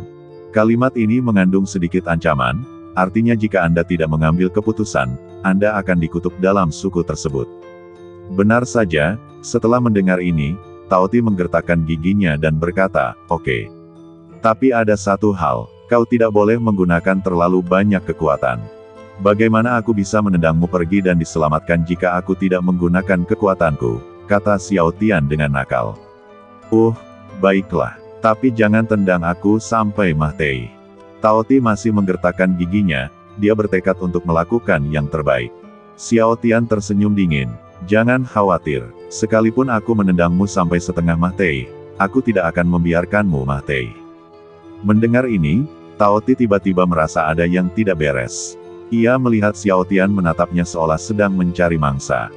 Kalimat ini mengandung sedikit ancaman, artinya jika Anda tidak mengambil keputusan, Anda akan dikutuk dalam suku tersebut. Benar saja, setelah mendengar ini, Tao Ti menggertakkan giginya dan berkata, oke. Tapi ada satu hal, kau tidak boleh menggunakan terlalu banyak kekuatan. Bagaimana aku bisa menendangmu pergi dan diselamatkan jika aku tidak menggunakan kekuatanku, kata Xiao Tian dengan nakal. Baiklah. Tapi jangan tendang aku sampai mati. Tao Ti masih menggertakkan giginya, dia bertekad untuk melakukan yang terbaik. Xiao Tian tersenyum dingin. Jangan khawatir, sekalipun aku menendangmu sampai setengah mati, aku tidak akan membiarkanmu mati. Mendengar ini, Tao Ti tiba-tiba merasa ada yang tidak beres. Ia melihat Xiao Tian menatapnya seolah sedang mencari mangsa.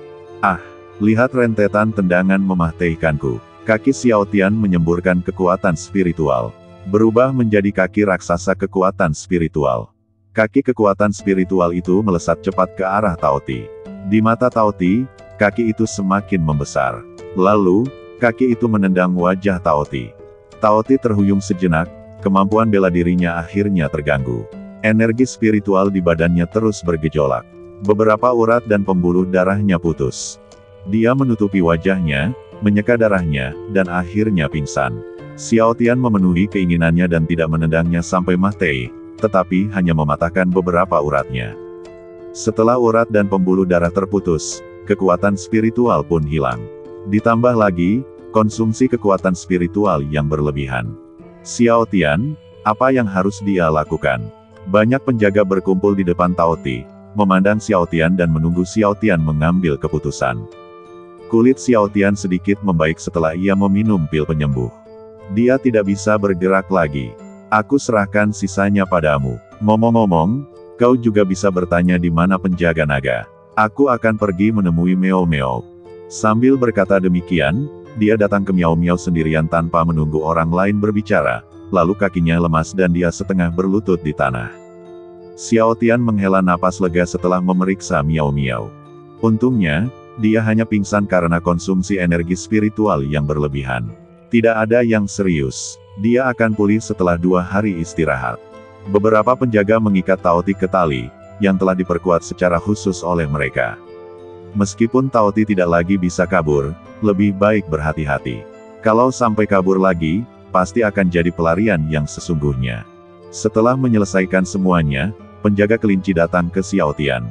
Lihat rentetan tendangan mematikanku. Kaki Xiao Tian menyemburkan kekuatan spiritual. Berubah menjadi kaki raksasa kekuatan spiritual. Kaki kekuatan spiritual itu melesat cepat ke arah Tao Ti. Di mata Tao Ti, kaki itu semakin membesar. Lalu, kaki itu menendang wajah Tao Ti. Tao Ti terhuyung sejenak, kemampuan bela dirinya akhirnya terganggu. Energi spiritual di badannya terus bergejolak. Beberapa urat dan pembuluh darahnya putus. Dia menutupi wajahnya, menyeka darahnya, dan akhirnya pingsan. Xiao Tian memenuhi keinginannya dan tidak menendangnya sampai mati, tetapi hanya mematahkan beberapa uratnya. Setelah urat dan pembuluh darah terputus, kekuatan spiritual pun hilang. Ditambah lagi, konsumsi kekuatan spiritual yang berlebihan. Xiao Tian, apa yang harus dia lakukan? Banyak penjaga berkumpul di depan Tao Ti, memandang Xiao Tian dan menunggu Xiao Tian mengambil keputusan. Kulit Xiao Tian sedikit membaik setelah ia meminum pil penyembuh. Dia tidak bisa bergerak lagi. Aku serahkan sisanya padamu. Ngomong-ngomong, kau juga bisa bertanya di mana penjaga naga. Aku akan pergi menemui Miao Miao. Sambil berkata demikian, dia datang ke Miao Miao sendirian tanpa menunggu orang lain berbicara, lalu kakinya lemas dan dia setengah berlutut di tanah. Xiao Tian menghela napas lega setelah memeriksa Miao Miao. Untungnya, dia hanya pingsan karena konsumsi energi spiritual yang berlebihan. Tidak ada yang serius. Dia akan pulih setelah 2 hari istirahat. Beberapa penjaga mengikat Taoti ke tali, yang telah diperkuat secara khusus oleh mereka. Meskipun Taoti tidak lagi bisa kabur, lebih baik berhati-hati. Kalau sampai kabur lagi, pasti akan jadi pelarian yang sesungguhnya. Setelah menyelesaikan semuanya, penjaga kelinci datang ke Xiao Tian.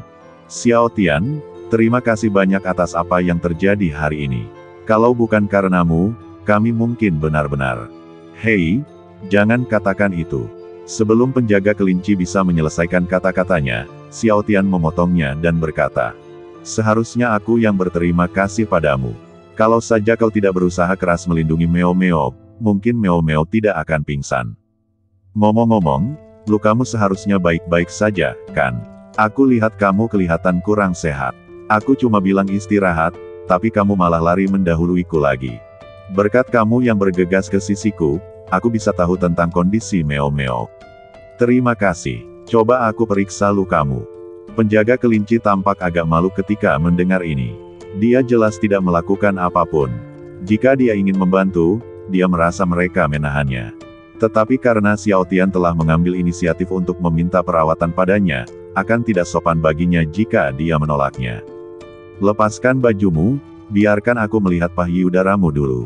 Xiao Tian, terima kasih banyak atas apa yang terjadi hari ini. Kalau bukan karenamu, kami mungkin benar-benar. Hei, jangan katakan itu. Sebelum penjaga kelinci bisa menyelesaikan kata-katanya, Xiao Tian memotongnya dan berkata, seharusnya aku yang berterima kasih padamu. Kalau saja kau tidak berusaha keras melindungi Meo Meo, mungkin Meo Meo tidak akan pingsan. Ngomong-ngomong, lukamu seharusnya baik-baik saja, kan? Aku lihat kamu kelihatan kurang sehat. Aku cuma bilang istirahat, tapi kamu malah lari mendahuluiku lagi. Berkat kamu yang bergegas ke sisiku, aku bisa tahu tentang kondisi Meo Meo. Terima kasih. Coba aku periksa lukamu. Penjaga kelinci tampak agak malu ketika mendengar ini. Dia jelas tidak melakukan apapun. Jika dia ingin membantu, dia merasa mereka menahannya. Tetapi karena Xiao Tian telah mengambil inisiatif untuk meminta perawatan padanya, akan tidak sopan baginya jika dia menolaknya. Lepaskan bajumu, biarkan aku melihat payudaramu dulu.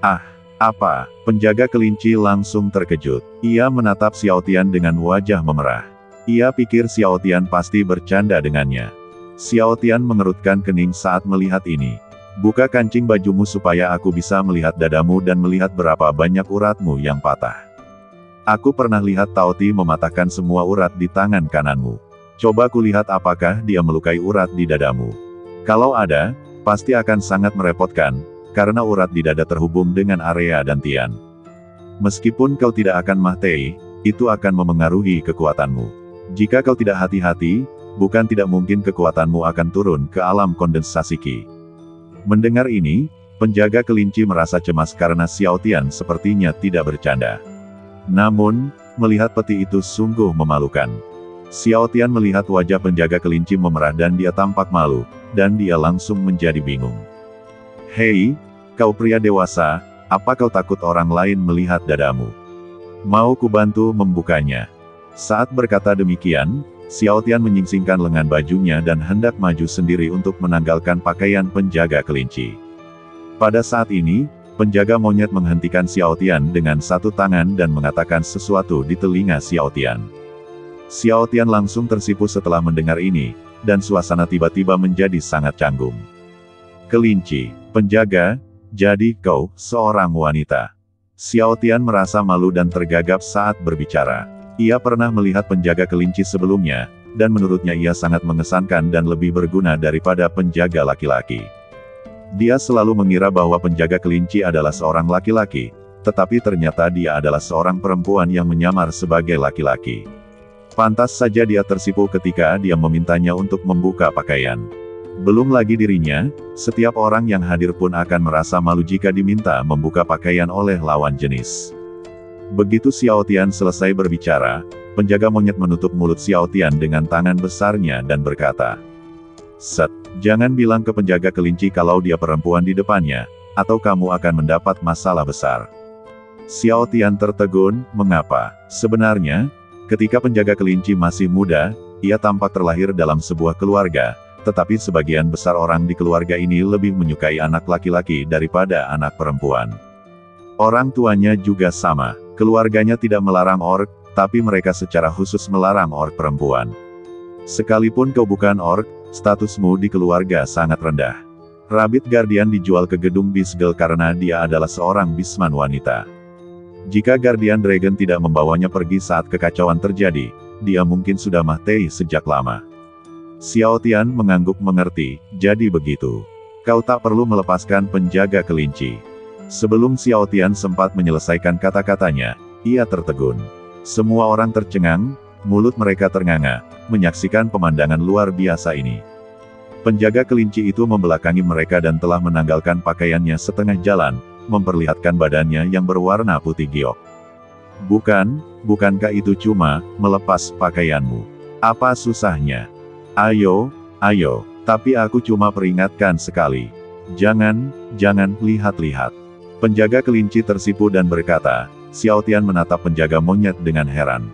Ah, apa? Penjaga kelinci langsung terkejut. Ia menatap Xiao Tian dengan wajah memerah. Ia pikir Xiao Tian pasti bercanda dengannya. Xiao Tian mengerutkan kening saat melihat ini. Buka kancing bajumu supaya aku bisa melihat dadamu dan melihat berapa banyak uratmu yang patah. Aku pernah lihat Taoti mematahkan semua urat di tangan kananmu. Coba kulihat apakah dia melukai urat di dadamu. Kalau ada, pasti akan sangat merepotkan, karena urat di dada terhubung dengan area dantian. Meskipun kau tidak akan mati, itu akan memengaruhi kekuatanmu. Jika kau tidak hati-hati, bukan tidak mungkin kekuatanmu akan turun ke alam kondensasi Qi. Mendengar ini, penjaga kelinci merasa cemas karena Xiao Tian sepertinya tidak bercanda. Namun, melihat peti itu sungguh memalukan. Xiao Tian melihat wajah penjaga kelinci memerah dan dia tampak malu, dan dia langsung menjadi bingung. Hei, kau pria dewasa, apa kau takut orang lain melihat dadamu? Mau kubantu membukanya? Saat berkata demikian, Xiao Tian menyingsingkan lengan bajunya dan hendak maju sendiri untuk menanggalkan pakaian penjaga kelinci. Pada saat ini, penjaga monyet menghentikan Xiao Tian dengan satu tangan dan mengatakan sesuatu di telinga Xiao Tian. Xiao Tian langsung tersipu setelah mendengar ini, dan suasana tiba-tiba menjadi sangat canggung. Kelinci, penjaga, jadi kau seorang wanita. Xiao Tian merasa malu dan tergagap saat berbicara. Ia pernah melihat penjaga kelinci sebelumnya, dan menurutnya ia sangat mengesankan dan lebih berguna daripada penjaga laki-laki. Dia selalu mengira bahwa penjaga kelinci adalah seorang laki-laki, tetapi ternyata dia adalah seorang perempuan yang menyamar sebagai laki-laki. Pantas saja dia tersipu ketika dia memintanya untuk membuka pakaian. Belum lagi dirinya, setiap orang yang hadir pun akan merasa malu jika diminta membuka pakaian oleh lawan jenis. Begitu Xiao Tian selesai berbicara, penjaga monyet menutup mulut Xiao Tian dengan tangan besarnya dan berkata, "Set, jangan bilang ke penjaga kelinci kalau dia perempuan di depannya, atau kamu akan mendapat masalah besar." Xiao Tian tertegun, mengapa? Sebenarnya, ketika penjaga kelinci masih muda, ia tampak terlahir dalam sebuah keluarga, tetapi sebagian besar orang di keluarga ini lebih menyukai anak laki-laki daripada anak perempuan. Orang tuanya juga sama, keluarganya tidak melarang orc, tapi mereka secara khusus melarang orc perempuan. Sekalipun kau bukan orc, statusmu di keluarga sangat rendah. Rabbit Guardian dijual ke gedung Bisgel karena dia adalah seorang bisman wanita. Jika Guardian Dragon tidak membawanya pergi saat kekacauan terjadi, dia mungkin sudah mati sejak lama. Xiao Tian mengangguk mengerti, jadi begitu. Kau tak perlu melepaskan penjaga kelinci. Sebelum Xiao Tian sempat menyelesaikan kata-katanya, ia tertegun. Semua orang tercengang, mulut mereka ternganga, menyaksikan pemandangan luar biasa ini. Penjaga kelinci itu membelakangi mereka dan telah menanggalkan pakaiannya setengah jalan, memperlihatkan badannya yang berwarna putih giok. Bukankah itu cuma melepas pakaianmu? Apa susahnya? Ayo, tapi aku cuma peringatkan sekali. Jangan lihat-lihat. Penjaga kelinci tersipu dan berkata, Xiao Tian menatap penjaga monyet dengan heran.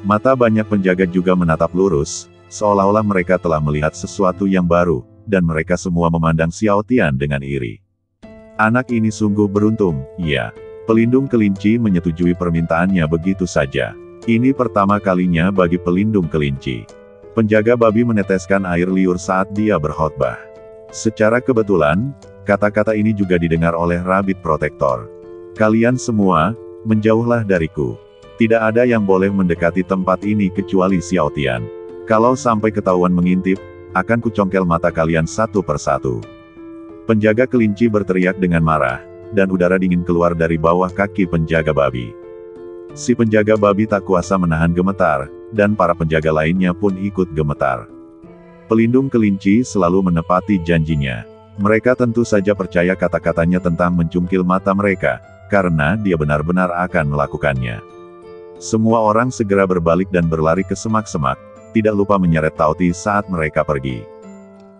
Mata banyak penjaga juga menatap lurus, seolah-olah mereka telah melihat sesuatu yang baru, dan mereka semua memandang Xiao Tian dengan iri. Anak ini sungguh beruntung, ya. Pelindung kelinci menyetujui permintaannya begitu saja. Ini pertama kalinya bagi pelindung kelinci. Penjaga babi meneteskan air liur saat dia berkhotbah. Secara kebetulan, kata-kata ini juga didengar oleh Rabbit Protector. Kalian semua, menjauhlah dariku. Tidak ada yang boleh mendekati tempat ini kecuali Xiao Tian. Kalau sampai ketahuan mengintip, akan kucongkel mata kalian satu persatu. Penjaga kelinci berteriak dengan marah, dan udara dingin keluar dari bawah kaki penjaga babi. Si penjaga babi tak kuasa menahan gemetar, dan para penjaga lainnya pun ikut gemetar. Pelindung kelinci selalu menepati janjinya. Mereka tentu saja percaya kata-katanya tentang mencungkil mata mereka, karena dia benar-benar akan melakukannya. Semua orang segera berbalik dan berlari ke semak-semak, tidak lupa menyeret Tauti saat mereka pergi.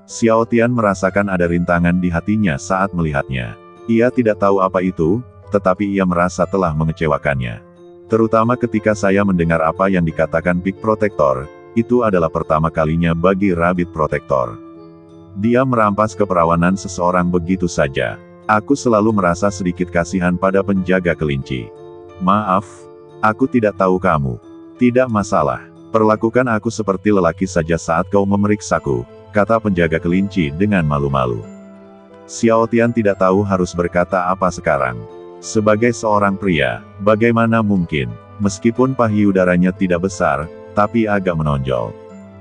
Xiao Tian merasakan ada rintangan di hatinya saat melihatnya. Ia tidak tahu apa itu, tetapi ia merasa telah mengecewakannya. Terutama ketika saya mendengar apa yang dikatakan Big Protector, itu adalah pertama kalinya bagi Rabbit Protector. Dia merampas keperawanan seseorang begitu saja. Aku selalu merasa sedikit kasihan pada penjaga kelinci. Maaf, aku tidak tahu kamu. Tidak masalah. Perlakukan aku seperti lelaki saja saat kau memeriksaku, kata penjaga kelinci dengan malu-malu. Xiao Tian tidak tahu harus berkata apa sekarang. Sebagai seorang pria, bagaimana mungkin, meskipun payudaranya tidak besar, tapi agak menonjol.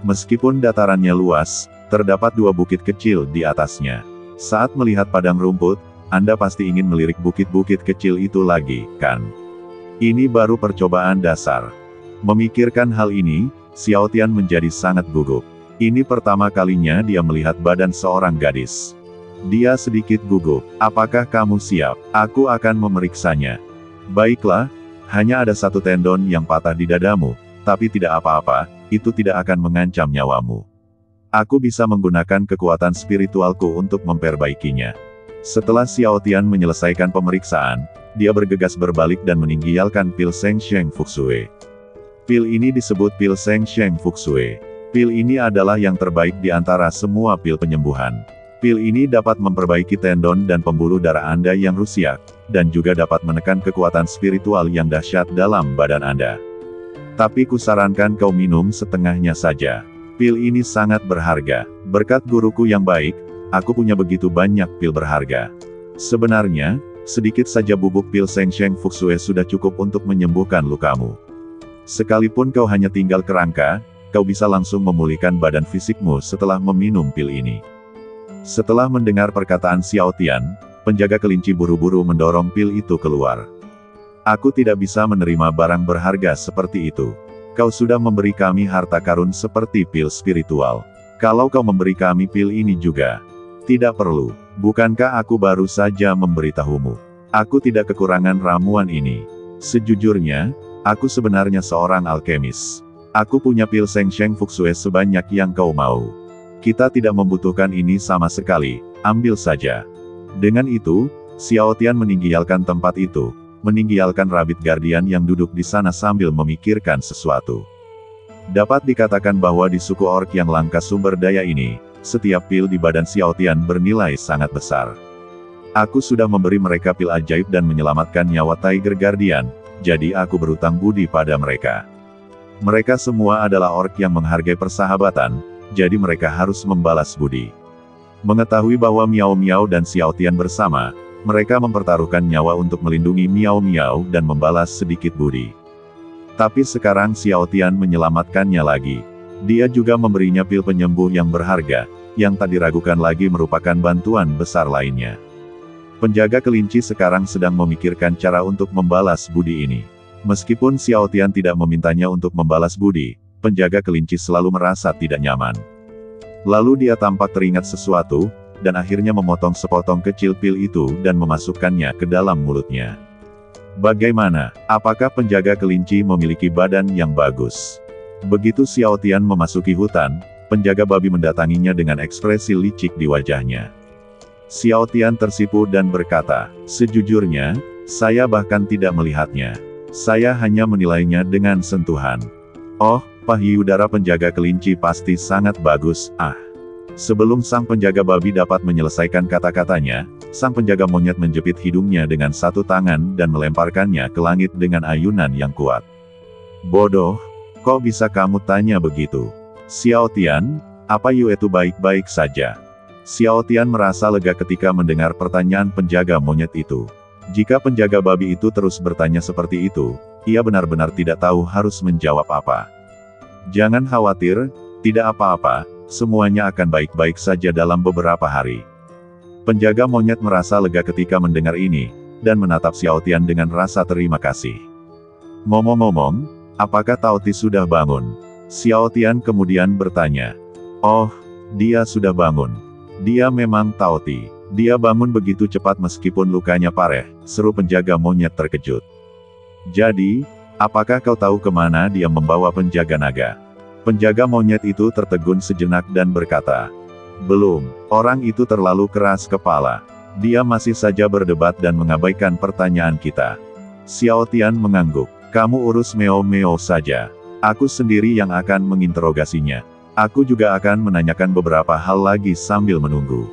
Meskipun datarannya luas, terdapat dua bukit kecil di atasnya. Saat melihat padang rumput, Anda pasti ingin melirik bukit-bukit kecil itu lagi, kan? Ini baru percobaan dasar. Memikirkan hal ini, Xiao Tian menjadi sangat gugup. Ini pertama kalinya dia melihat badan seorang gadis. Dia sedikit gugup. Apakah kamu siap? Aku akan memeriksanya. Baiklah, hanya ada satu tendon yang patah di dadamu, tapi tidak apa-apa, itu tidak akan mengancam nyawamu. Aku bisa menggunakan kekuatan spiritualku untuk memperbaikinya. Setelah Xiao Tian menyelesaikan pemeriksaan, dia bergegas berbalik dan meninggalkan pil Sheng Sheng Fuxue. Pil ini disebut pil Sheng Sheng Fuxue. Pil ini adalah yang terbaik di antara semua pil penyembuhan. Pil ini dapat memperbaiki tendon dan pembuluh darah Anda yang rusak, dan juga dapat menekan kekuatan spiritual yang dahsyat dalam badan Anda. Tapi kusarankan kau minum setengahnya saja. Pil ini sangat berharga. Berkat guruku yang baik, aku punya begitu banyak pil berharga. Sebenarnya, sedikit saja bubuk pil Sheng Sheng Fuxue sudah cukup untuk menyembuhkan lukamu. Sekalipun kau hanya tinggal kerangka, kau bisa langsung memulihkan badan fisikmu setelah meminum pil ini. Setelah mendengar perkataan Xiao Tian, penjaga kelinci buru-buru mendorong pil itu keluar. Aku tidak bisa menerima barang berharga seperti itu. Kau sudah memberi kami harta karun seperti pil spiritual. Kalau kau memberi kami pil ini juga, tidak perlu. Bukankah aku baru saja memberitahumu? Aku tidak kekurangan ramuan ini. Sejujurnya, aku sebenarnya seorang alkemis. Aku punya pil Sheng Sheng Fuxue sebanyak yang kau mau. Kita tidak membutuhkan ini sama sekali, ambil saja. Dengan itu, Xiao Tian meninggalkan tempat itu, meninggalkan Rabbit Guardian yang duduk di sana sambil memikirkan sesuatu. Dapat dikatakan bahwa di suku orc yang langka sumber daya ini, setiap pil di badan Xiao Tian bernilai sangat besar. Aku sudah memberi mereka pil ajaib dan menyelamatkan nyawa Tiger Guardian, jadi aku berutang budi pada mereka. Mereka semua adalah orc yang menghargai persahabatan, jadi mereka harus membalas budi. Mengetahui bahwa Miao Miao dan Xiao Tian bersama, mereka mempertaruhkan nyawa untuk melindungi Miao Miao dan membalas sedikit budi. Tapi sekarang Xiao Tian menyelamatkannya lagi. Dia juga memberinya pil penyembuh yang berharga, yang tak diragukan lagi merupakan bantuan besar lainnya. Penjaga kelinci sekarang sedang memikirkan cara untuk membalas budi ini. Meskipun Xiao Tian tidak memintanya untuk membalas budi, penjaga kelinci selalu merasa tidak nyaman. Lalu dia tampak teringat sesuatu, dan akhirnya memotong sepotong kecil pil itu dan memasukkannya ke dalam mulutnya. Bagaimana? Apakah penjaga kelinci memiliki badan yang bagus? Begitu Xiao Tian memasuki hutan, penjaga babi mendatanginya dengan ekspresi licik di wajahnya. Xiao Tian tersipu dan berkata, "Sejujurnya, Saya bahkan tidak melihatnya. Saya hanya menilainya dengan sentuhan. Oh, payudara penjaga kelinci pasti sangat bagus, Sebelum sang penjaga babi dapat menyelesaikan kata-katanya, sang penjaga monyet menjepit hidungnya dengan satu tangan dan melemparkannya ke langit dengan ayunan yang kuat. Bodoh, kok bisa kamu tanya begitu? Xiao Tian, apa you itu baik-baik saja? Xiao Tian merasa lega ketika mendengar pertanyaan penjaga monyet itu. Jika penjaga babi itu terus bertanya seperti itu, ia benar-benar tidak tahu harus menjawab apa. Jangan khawatir, tidak apa-apa, semuanya akan baik-baik saja dalam beberapa hari. Penjaga monyet merasa lega ketika mendengar ini, dan menatap Xiao Tian dengan rasa terima kasih. Ngomong-ngomong, apakah Tao Ti sudah bangun? Xiao Tian kemudian bertanya. Oh, dia sudah bangun. Dia memang Tao Ti. Dia bangun begitu cepat meskipun lukanya parah, seru penjaga monyet terkejut. Jadi, apakah kau tahu kemana dia membawa penjaga naga? Penjaga monyet itu tertegun sejenak dan berkata, belum, orang itu terlalu keras kepala. Dia masih saja berdebat dan mengabaikan pertanyaan kita. Xiao Tian mengangguk, kamu urus Meo-Meo saja. Aku sendiri yang akan menginterogasinya. Aku juga akan menanyakan beberapa hal lagi sambil menunggu.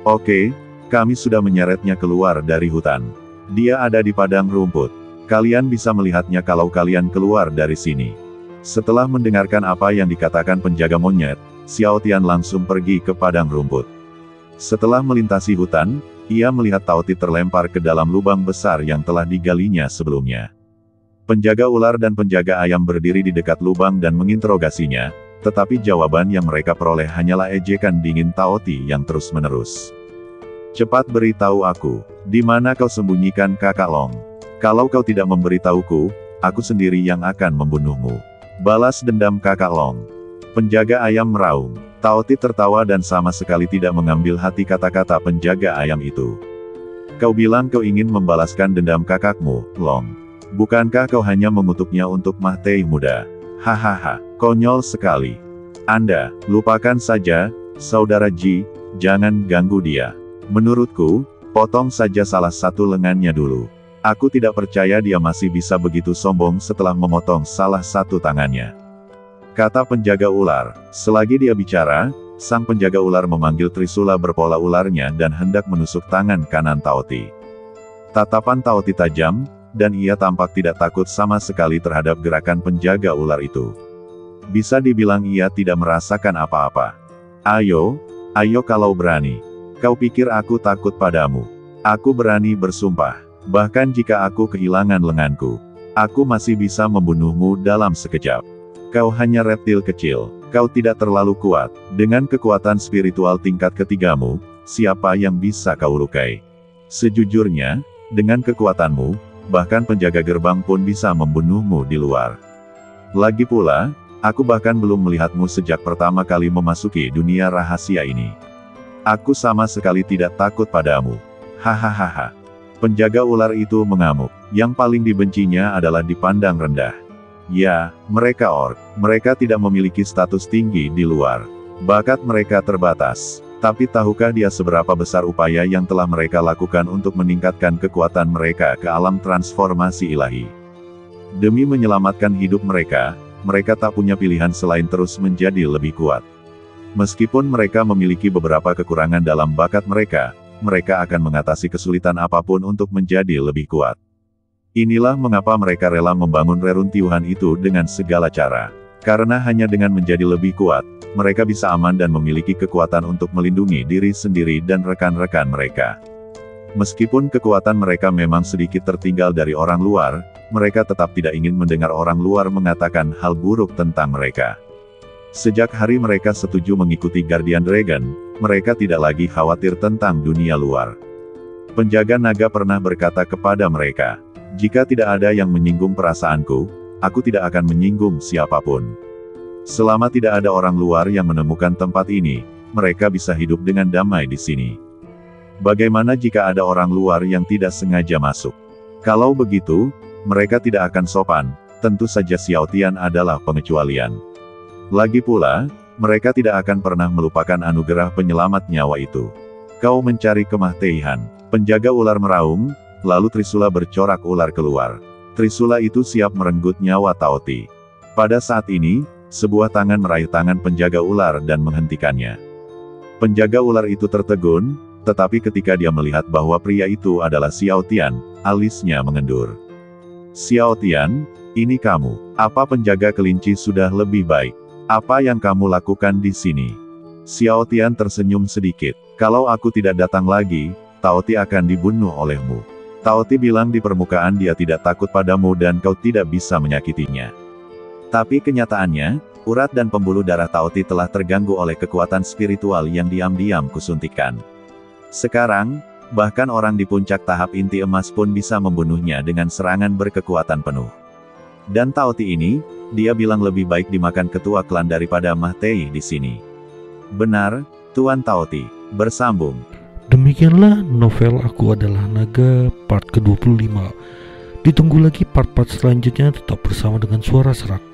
Oke, kami sudah menyeretnya keluar dari hutan. Dia ada di padang rumput. Kalian bisa melihatnya kalau kalian keluar dari sini. Setelah mendengarkan apa yang dikatakan penjaga monyet, Xiao Tian langsung pergi ke padang rumput. Setelah melintasi hutan, ia melihat Tao Ti terlempar ke dalam lubang besar yang telah digalinya sebelumnya. Penjaga ular dan penjaga ayam berdiri di dekat lubang dan menginterogasinya, tetapi jawaban yang mereka peroleh hanyalah ejekan dingin Tao Ti yang terus-menerus. Cepat beritahu aku, di mana kau sembunyikan Kakak Long? Kalau kau tidak memberitahuku, aku sendiri yang akan membunuhmu. Balas dendam Kakak Long. Penjaga ayam meraung. Tao Ti tertawa dan sama sekali tidak mengambil hati kata-kata penjaga ayam itu. Kau bilang kau ingin membalaskan dendam kakakmu, Long. Bukankah kau hanya mengutuknya untuk Mah Tei muda? Hahaha, konyol sekali. Anda, lupakan saja, Saudara Ji, jangan ganggu dia. Menurutku, potong saja salah satu lengannya dulu. Aku tidak percaya dia masih bisa begitu sombong setelah memotong salah satu tangannya. Kata penjaga ular. Selagi dia bicara, sang penjaga ular memanggil trisula berpola ularnya dan hendak menusuk tangan kanan Tao Ti. Tatapan Tao Ti tajam, dan ia tampak tidak takut sama sekali terhadap gerakan penjaga ular itu. Bisa dibilang ia tidak merasakan apa-apa. Ayo kalau berani. Kau pikir aku takut padamu? Aku berani bersumpah. Bahkan jika aku kehilangan lenganku, aku masih bisa membunuhmu dalam sekejap. Kau hanya reptil kecil. Kau tidak terlalu kuat. Dengan kekuatan spiritual tingkat ketigamu, siapa yang bisa kau lukai? Sejujurnya, dengan kekuatanmu, bahkan penjaga gerbang pun bisa membunuhmu di luar. Lagi pula, aku bahkan belum melihatmu sejak pertama kali memasuki dunia rahasia ini. Aku sama sekali tidak takut padamu. Hahaha. Penjaga ular itu mengamuk. Yang paling dibencinya adalah dipandang rendah. Ya, mereka orc. Mereka tidak memiliki status tinggi di luar. Bakat mereka terbatas. Tapi tahukah dia seberapa besar upaya yang telah mereka lakukan untuk meningkatkan kekuatan mereka ke alam transformasi ilahi? Demi menyelamatkan hidup mereka, mereka tak punya pilihan selain terus menjadi lebih kuat. Meskipun mereka memiliki beberapa kekurangan dalam bakat mereka, mereka akan mengatasi kesulitan apapun untuk menjadi lebih kuat. Inilah mengapa mereka rela membangun reruntuhan itu dengan segala cara. Karena hanya dengan menjadi lebih kuat, mereka bisa aman dan memiliki kekuatan untuk melindungi diri sendiri dan rekan-rekan mereka. Meskipun kekuatan mereka memang sedikit tertinggal dari orang luar, mereka tetap tidak ingin mendengar orang luar mengatakan hal buruk tentang mereka. Sejak hari mereka setuju mengikuti Guardian Dragon, mereka tidak lagi khawatir tentang dunia luar. Penjaga naga pernah berkata kepada mereka, jika tidak ada yang menyinggung perasaanku, aku tidak akan menyinggung siapapun. Selama tidak ada orang luar yang menemukan tempat ini, mereka bisa hidup dengan damai di sini. Bagaimana jika ada orang luar yang tidak sengaja masuk? Kalau begitu, mereka tidak akan sopan, tentu saja Xiao Tian adalah pengecualian. Lagi pula, mereka tidak akan pernah melupakan anugerah penyelamat nyawa itu. Kau mencari kemah Teihan. Penjaga ular meraung, lalu Trisula bercorak ular keluar. Trisula itu siap merenggut nyawa Taoti. Pada saat ini, sebuah tangan meraih tangan penjaga ular dan menghentikannya. Penjaga ular itu tertegun, tetapi ketika dia melihat bahwa pria itu adalah Xiao Tian, alisnya mengendur. Xiao Tian, ini kamu. Apa penjaga kelinci sudah lebih baik? Apa yang kamu lakukan di sini? Xiao Tian tersenyum sedikit. Kalau aku tidak datang lagi, Taoti akan dibunuh olehmu. Taoti bilang di permukaan dia tidak takut padamu dan kau tidak bisa menyakitinya. Tapi kenyataannya, urat dan pembuluh darah Taoti telah terganggu oleh kekuatan spiritual yang diam-diam kusuntikkan. Sekarang, bahkan orang di puncak tahap inti emas pun bisa membunuhnya dengan serangan berkekuatan penuh. Dan Taoti ini, dia bilang lebih baik dimakan ketua klan daripada Mah Tei di sini. Benar, Tuan Taoti, bersambung. Demikianlah novel Aku Adalah Naga part ke-25. Ditunggu lagi part-part selanjutnya, tetap bersama dengan Suara Serak.